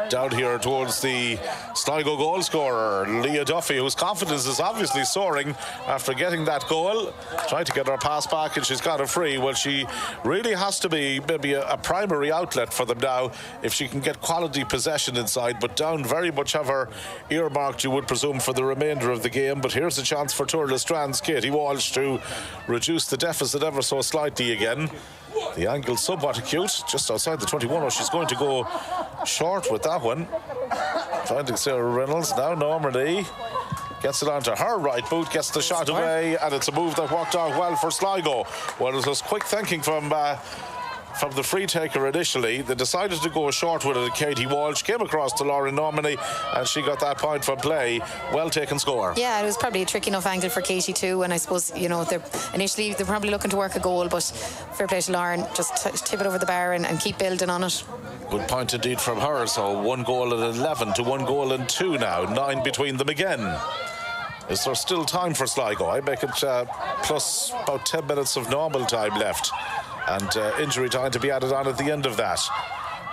Down here towards the Sligo goal scorer, Leah Duffy, whose confidence is obviously soaring after getting that goal. Tried to get her pass back, and she's got a free. Well, she really has to be maybe a primary outlet for them now if she can get quality possession inside. But Down very much have her earmarked, you would presume, for the remainder of the game. But here's a chance for Tour de Strand's Katie Walsh to reduce the deficit ever so slightly again. The angle somewhat acute, just outside the 21. Oh, she's going to go short with that one. Finding Sarah Reynolds. Now Normandy gets it onto her right boot, gets the shot away, and it's a move that worked out well for Sligo. Well, it was quick thinking from the free taker initially. They decided to go short with it. Katie Walsh came across to Lauren Normandy, and she got that point from play. Well taken score. Yeah, it was probably a tricky enough angle for Katie too, and I suppose they're probably looking to work a goal, but fair play to Lauren, just tip it over the bar and keep building on it. Good point indeed from her. So 1 goal and 11 to 1 goal and 2 now. 9 between them again. Is there still time for Sligo? I make it plus about 10 minutes of normal time left, and injury time to be added on at the end of that.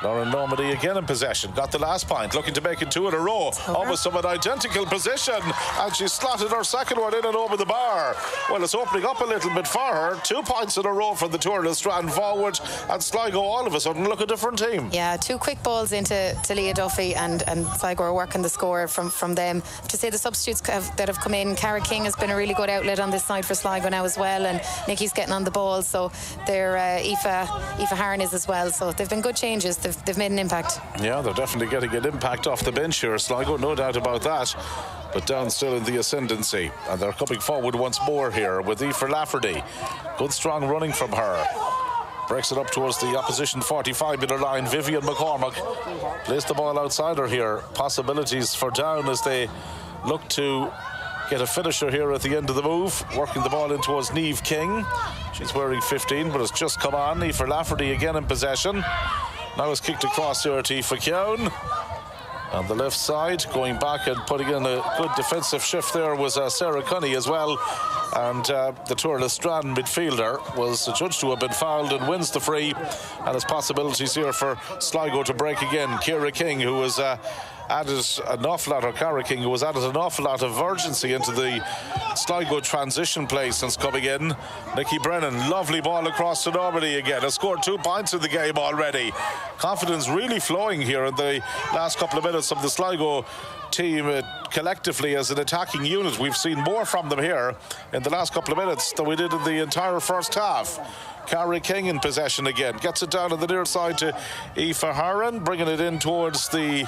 Lauren Normandy again in possession, got the last point, looking to make it 2 in a row, almost from an identical position, and she slotted her second one in and over the bar. Well, it's opening up a little bit for her. 2 points in a row for the Tour de Strand forward, and Sligo all of a sudden look a different team. Yeah, 2 quick balls into Leah Duffy, and Sligo are working the score from them. To say the substitutes that have come in, Cara King has been a really good outlet on this side for Sligo now as well, and Nicky's getting on the ball, so they're Aoife Harn is as well, so they've been good changes. They've they've made an impact. Yeah, they're definitely getting an impact off the bench here, Sligo, no doubt about that. But Down still in the ascendancy, and they're coming forward once more here with Aoife Lafferty. Good strong running from her. Breaks it up towards the opposition 45-metre line. Vivian McCormack plays the ball outside her here. Possibilities for Down as they look to get a finisher here at the end of the move. Working the ball in towards Niamh King. She's wearing 15, but it's just come on. Aoife Lafferty again in possession. Now it's kicked across here to Aoife Keown. On the left side, going back and putting in a good defensive shift there was Sarah Cunny as well. And the Tourle Strand midfielder was judged to have been fouled and wins the free. And there's possibilities here for Sligo to break again. Ciara King, who was added an awful lot, or Cara King, who has added an awful lot of urgency into the Sligo transition play since coming in. Nicky Brennan, lovely ball across to Normandy again. Has scored 2 points in the game already. Confidence really flowing here in the last couple of minutes of the Sligo team collectively as an attacking unit. We've seen more from them here in the last couple of minutes than we did in the entire first half. Cara King in possession again. Gets it down on the near side to Aoife Harran, bringing it in towards the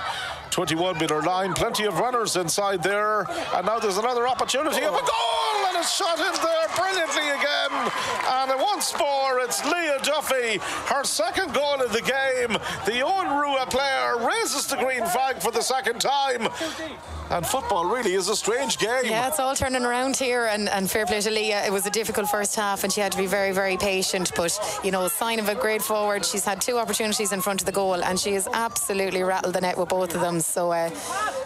21-metre line. Plenty of runners inside there. And now there's another opportunity of a goal, and it's shot in there brilliantly again. And once more, it's Leah Duffy. Her second goal in the game. The Owen Rua player raises the green flag for the second time. And football really is a strange game. Yeah, it's all turning around here, and fair play to Leah. It was a difficult first half and she had to be very, very patient, but you know, a sign of a great forward. She's had 2 opportunities in front of the goal and she has absolutely rattled the net with both of them. So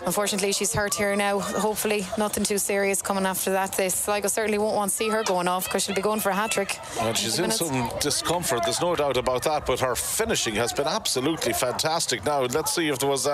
unfortunately she's hurt here now. Hopefully nothing too serious coming after that. Sligo certainly won't want to see her going off because she'll be going for a hat-trick. And she's in some discomfort, there's no doubt about that, but her finishing has been absolutely fantastic. Now let's see if there was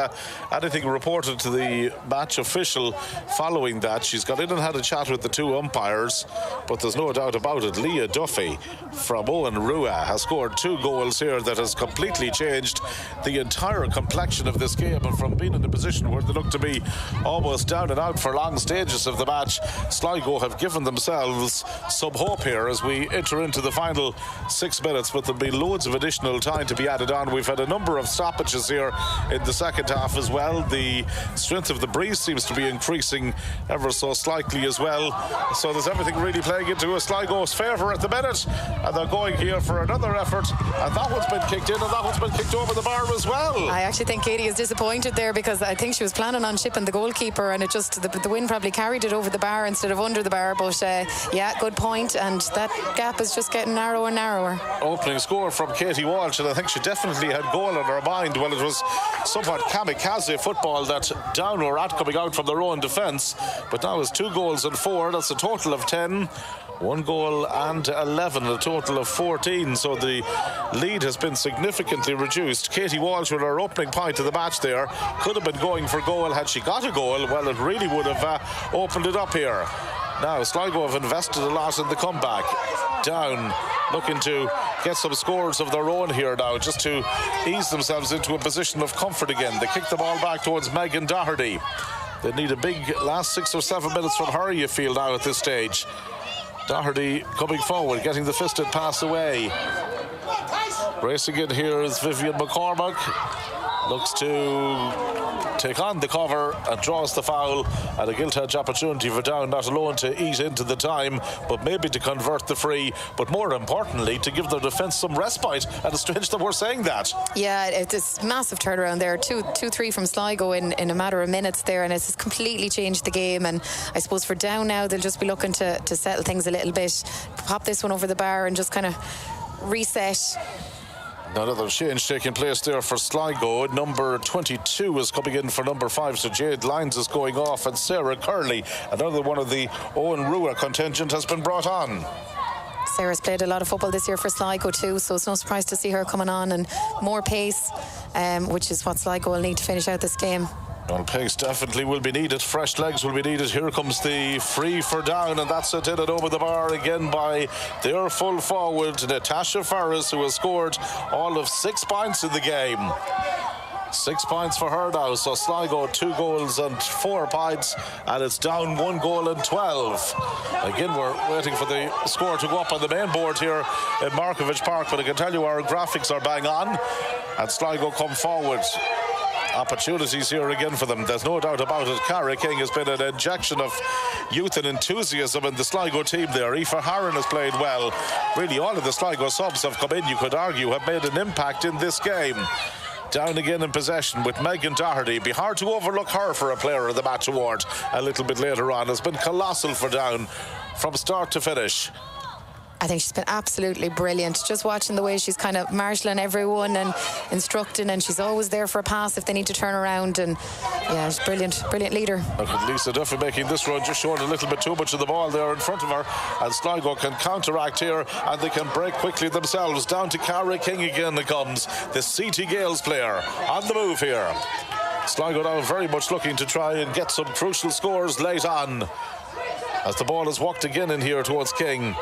anything reported to the match official following that. She's got in and had a chat with the 2 umpires, but there's no doubt about it. Leah Duffy from Owen Rua has scored 2 goals here that has completely changed the entire complexion of this game, and from being in a position where they look to be almost down and out for long stages of the match, Sligo have given themselves some hope here as we enter into the final 6 minutes, but there'll be loads of additional time to be added on. We've had a number of stoppages here in the second half as well. The strength of the breeze seems to be increasing ever so slightly as well, so there's everything really playing into a Sligo's favour at the minute, and they're going here for another effort, and that one's been kicked in and that one's been kicked over the bar as well. I actually think Katie is disappointed there because I think she was planning on chipping the goalkeeper, and it just the wind probably carried it over the bar instead of under the bar. But yeah, good point, and that gap is just getting narrower and narrower. Opening score from Katie Walsh, and I think she definitely had goal in her mind. Well, it was somewhat kamikaze football that Down were at coming out from their own defence, but now it's 2 goals and 4. That's a total of 10. 1 goal and 11, a total of 14. So the lead has been significantly reduced. Katie Walsh with her opening point of the match there could have been going for goal. Had she got a goal, well, it really would have opened it up here. Now Sligo have invested a lot in the comeback. Down looking to get some scores of their own here now, just to ease themselves into a position of comfort again. They kick the ball back towards Megan Doherty. They need a big last 6 or 7 minutes from her, you feel, now at this stage. Doherty coming forward, getting the fisted pass away. Racing in here is Vivian McCormack. Looks to take on the cover and draws the foul, and a gilt-edge opportunity for Down, not alone to eat into the time, but maybe to convert the free, but more importantly to give their defence some respite. And it's strange that we're saying that. Yeah, it's a massive turnaround there. 2-3 from Sligo in a matter of minutes there, and it's completely changed the game. And I suppose for Down now, they'll just be looking to settle things a little bit, pop this one over the bar and just kind of reset. Another change taking place there for Sligo. Number 22 is coming in for number 5, so Jade Lyons is going off, and Sarah Curley, another one of the Owen Rua contingent, has been brought on. Sarah's played a lot of football this year for Sligo too, so it's no surprise to see her coming on, and more pace, which is what Sligo will need to finish out this game. Well, pace definitely will be needed. Fresh legs will be needed. Here comes the free for Down, and that's it in and over the bar again by their full forward, Natasha Farris, who has scored all of 6 points in the game. 6 points for her now. So Sligo 2 goals and 4 points, and it's down 1 goal and 12. Again, we're waiting for the score to go up on the main board here in Markovich Park, but I can tell you our graphics are bang on, and Sligo come forward. Opportunities here again for them, there's no doubt about it. Cara King has been an injection of youth and enthusiasm in the Sligo team there. Aoife Harron has played well. Really, all of the Sligo subs have come in, you could argue, have made an impact in this game. Down again in possession with Megan Doherty. Be hard to overlook her for a player of the match award a little bit later on. Has been colossal for Down from start to finish. I think she's been absolutely brilliant. Just watching the way she's kind of marshalling everyone and instructing, and she's always there for a pass if they need to turn around. And yeah, she's brilliant leader. Look at Lisa Duffy making this run, just showing a little bit too much of the ball there in front of her, and Sligo can counteract here, and they can break quickly themselves. Down to Cara King again it comes, the CT Gales player on the move here. Sligo now very much looking to try and get some crucial scores late on, as the ball is walked again in here towards King.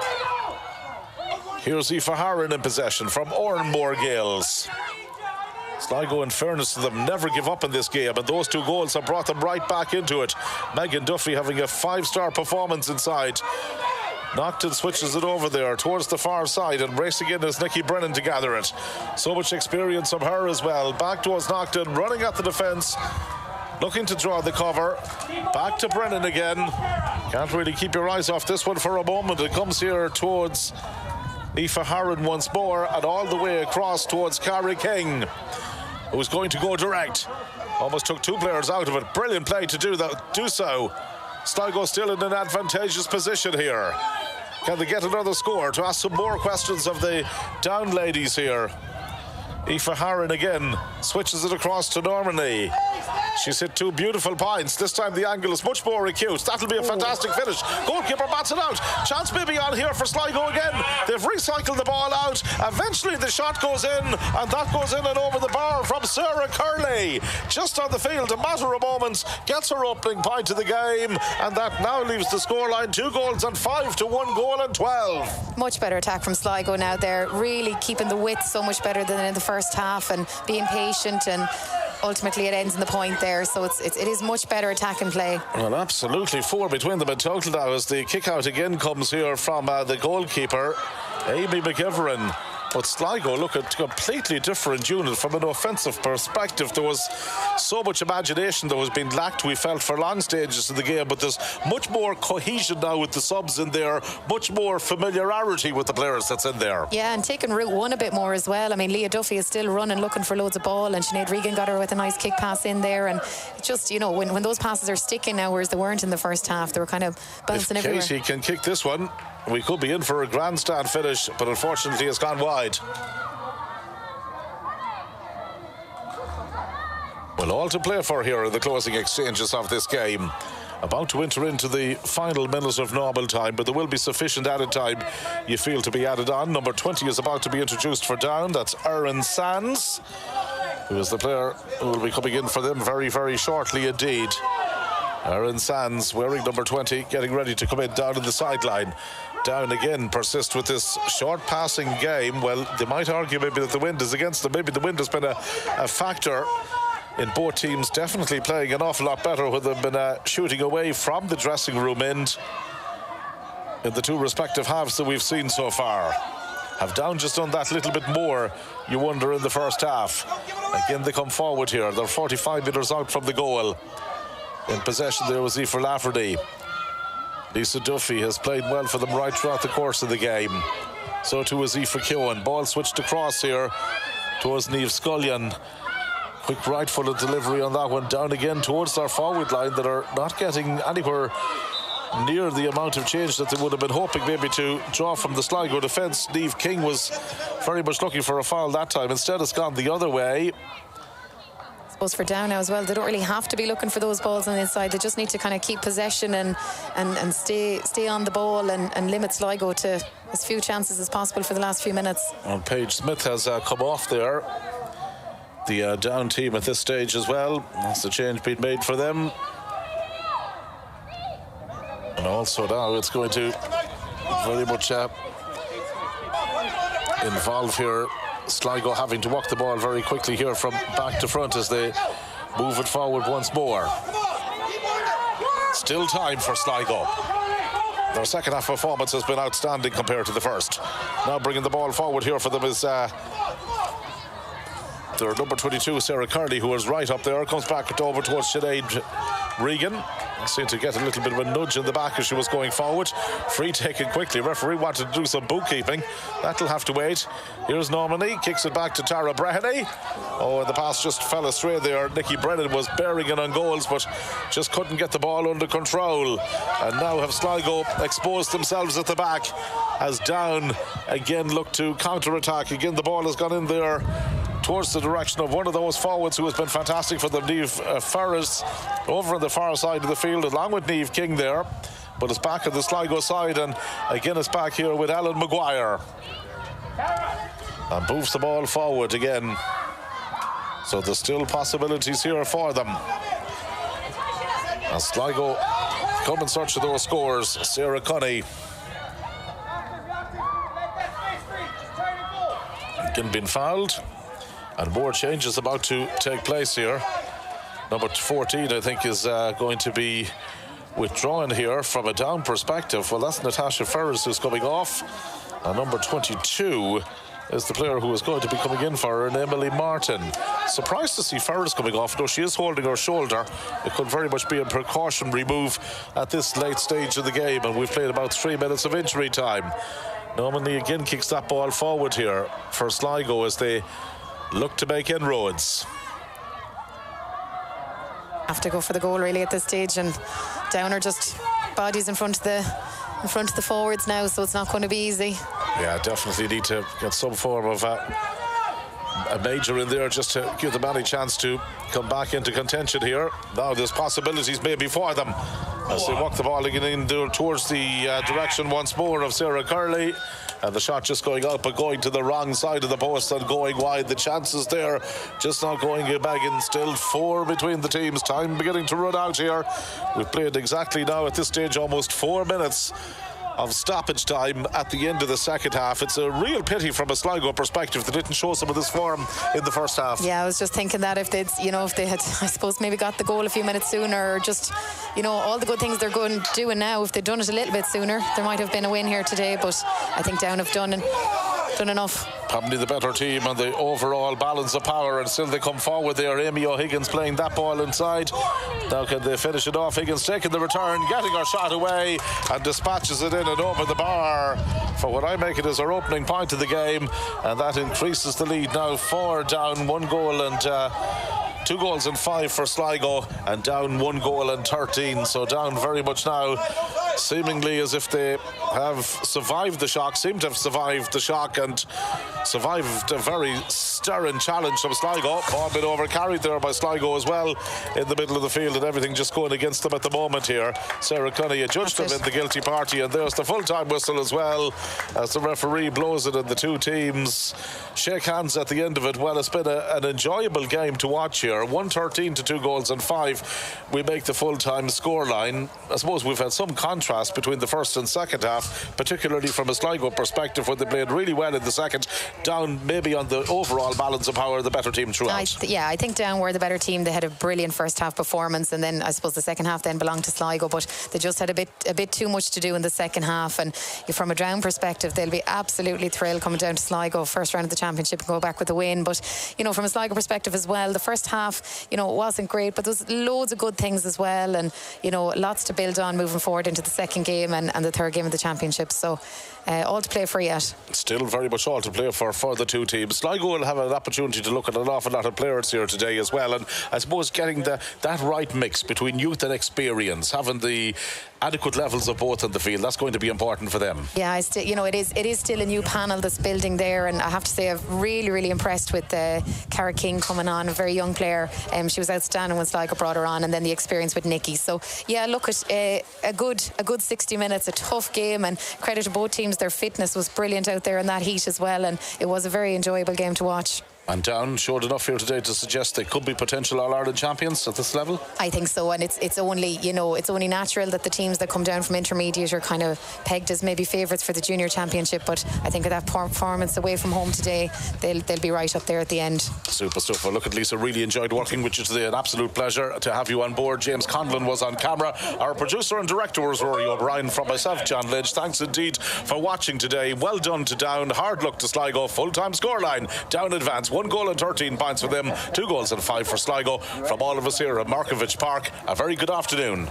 Here's Aoife Harron in possession from Oranmore Gales. Sligo, in fairness to them, never give up in this game, and those 2 goals have brought them right back into it. Megan Duffy having a 5-star performance inside. Nocton switches it over there towards the far side, and racing in is Nikki Brennan to gather it. So much experience from her as well. Back towards Nocton, running at the defence, looking to draw the cover. Back to Brennan again. Can't really keep your eyes off this one for a moment. It comes here towards Aoife Harron once more, and all the way across towards Cara King, who's going to go direct. Almost took 2 players out of it. Brilliant play to do so. Sligo still in an advantageous position here. Can they get another score? To ask some more questions of the Down ladies here. Aoife Harron again switches it across to Normandy. She's hit 2 beautiful points. This time the angle is much more acute. That'll be a fantastic finish. Goalkeeper bats it out. Chance maybe on here for Sligo again. They've recycled the ball out. Eventually the shot goes in, and that goes in and over the bar from Sarah Curley. Just on the field, a matter of moments, gets her opening point of the game, and that now leaves the scoreline 2 goals and 5 to 1 goal and 12. Much better attack from Sligo now. They're really keeping the width so much better than in the first half, and being patient, and ultimately it ends in the point there. So it is much better attack and play. Well, absolutely. 4 between them in total now, as the kick out again comes here from the goalkeeper, Amy McEverin. But Sligo look a completely different unit from an offensive perspective. There was so much imagination that was being lacked, we felt, for long stages of the game, but there's much more cohesion now with the subs in there, much more familiarity with the players that's in there. Yeah, and taking Route 1 a bit more as well. I mean, Leah Duffy is still running, looking for loads of ball, and Sinead Regan got her with a nice kick pass in there, and it's just, you know, when those passes are sticking now, whereas they weren't in the first half, they were kind of bouncing everywhere. If Katie can kick this one, we could be in for a grandstand finish, but unfortunately it's gone wide. Well, all to play for here in the closing exchanges of this game. About to enter into the final minute of normal time, but there will be sufficient added time, you feel, to be added on. Number 20 is about to be introduced for Down. That's Erin Sands, who is the player who will be coming in for them very, very shortly indeed. Erin Sands wearing number 20, getting ready to come in down in the sideline. Down again persist with this short passing game. Well, they might argue maybe that the wind is against them. Maybe the wind has been a factor in both teams definitely playing an awful lot better when they've been shooting away from the dressing room end in the 2 respective halves that we've seen so far. Have Down just done that little bit more, you wonder, in the first half? Again, they come forward here. They're 45 metres out from the goal. In possession there was Aoife Lafferty. Lisa Duffy has played well for them right throughout the course of the game. So too is Aoife Keown. Ball switched across here towards Niamh Scullion. Quick right-footed delivery on that one. Down again towards their forward line, that are not getting anywhere near the amount of change that they would have been hoping maybe to draw from the Sligo defence. Niamh King was very much looking for a foul that time. Instead it's gone the other way. For Down now as well, they don't really have to be looking for those balls on the inside. They just need to kind of keep possession and stay on the ball and limit Sligo to as few chances as possible for the last few minutes. And Paige Smith has come off there, the Down team at this stage as well. That's the change being made for them. And also now it's going to very much involve here Sligo having to walk the ball very quickly here from back to front as they move it forward once more. Still time for Sligo. Their second half performance has been outstanding compared to the first. Now bringing the ball forward here for them is their number 22, Sarah Curley, who is right up there. Comes back over towards Sinead Regan. Seemed to get a little bit of a nudge in the back as she was going forward. Free taken quickly. Referee wanted to do some bookkeeping. That'll have to wait. Here's Normani. Kicks it back to Tara Breheny. Oh, and the pass just fell astray there. Nikki Brennan was bearing it on goals, but just couldn't get the ball under control. And now have Sligo exposed themselves at the back as Down again look to counter-attack. Again, the ball has gone in there towards the direction of one of those forwards who has been fantastic for them, Niamh Ferris, over on the far side of the field, along with Niamh King there. But it's back at the Sligo side, and again it's back here with Ellen Maguire. And moves the ball forward again. So there's still possibilities here for them. As Sligo come in search of those scores, Sarah Cunny. Again been fouled. And more changes about to take place here. Number 14, I think, is going to be withdrawn here from a Down perspective. Well, that's Natasha Ferris who's coming off. And number 22 is the player who is going to be coming in for her, and Emily Martin. Surprised to see Ferris coming off, though she is holding her shoulder. It could very much be a precautionary move at this late stage of the game, and we've played about 3 minutes of injury time. Normani again kicks that ball forward here for Sligo as they look to make inroads. Have to go for the goal really at this stage, and Down are just bodies in front of the forwards now, so it's not going to be easy. Yeah, definitely need to get some form of a major in there just to give them any chance to come back into contention here. Now there's possibilities maybe for them as they walk the ball again in towards the direction once more of Sarah Curley. And the shot just going out, but going to the wrong side of the post and going wide. The chances there, just not going back in. Still 4 between the teams. Time beginning to run out here. We've played exactly now at this stage almost 4 minutes of stoppage time at the end of the second half. It's a real pity from a Sligo perspective they didn't show some of this form in the first half. Yeah, I was just thinking that if they had, I suppose, maybe got the goal a few minutes sooner, or just, all the good things they're going doing now, if they'd done it a little bit sooner, there might have been a win here today. But I think Down have done enough. Probably the better team and the overall balance of power, and still they come forward there. Amy O'Higgins playing that ball inside. Now can they finish it off? Higgins taking the return, getting her shot away, and dispatches it in and over the bar for what I make it as our opening point of the game, and that increases the lead now 4 Down, 1 goal and 2 goals and 5 for Sligo, and Down 1 goal and 13. So Down very much now seemingly as if they have survived the shock, seem to have survived the shock and survived a very stirring challenge from Sligo. Ball been over-carried there by Sligo as well in the middle of the field, and everything just going against them at the moment here. Sarah Cunny adjudged them in the guilty party, and there's the full-time whistle as well as the referee blows it, and the two teams shake hands at the end of it. Well, it's been an enjoyable game to watch here. 1-13 to 2 goals and 5. We make the full-time scoreline. I suppose we've had some contrast between the first and second half, particularly from a Sligo perspective, where they played really well in the second. Down maybe on the overall balance of power, the better team throughout. I think Down were the better team. They had a brilliant first half performance, and then I suppose the second half then belonged to Sligo, but they just had a bit too much to do in the second half. And from a Down perspective, they'll be absolutely thrilled coming down to Sligo first round of the championship and go back with a win. But from a Sligo perspective as well, the first half it wasn't great, but there's loads of good things as well, and lots to build on moving forward into the second game and the third game of the championship. So all to play for yet. Still very much all to play for the two teams. Sligo will have an opportunity to look at an awful lot of players here today as well, and I suppose getting that right mix between youth and experience, having the adequate levels of both on the field, that's going to be important for them. Yeah, it is still a new panel that's building there, and I have to say I'm really impressed with Cara King coming on, a very young player. She was outstanding when Sligo brought her on, and then the experience with Nikki. So yeah, look at a good 60 minutes, a tough game, and credit to both teams. Their fitness was brilliant out there in that heat as well, and it was a very enjoyable game to watch. And Down showed enough here today to suggest they could be potential All-Ireland champions at this level? I think so, and it's only, it's only natural that the teams that come down from intermediate are kind of pegged as maybe favourites for the junior championship, but I think with that performance away from home today, they'll be right up there at the end. Super stuff. Well, look, at Lisa, really enjoyed working with you today. An absolute pleasure to have you on board. James Conlon was on camera. Our producer and director was Rory O'Brien. From myself, John Ledge, thanks indeed for watching today. Well done to Down. Hard luck to Sligo. Full-time scoreline. Down advance. 1 goal and 13 points for them. 2 goals and 5 for Sligo. From all of us here at Markovich Park, a very good afternoon.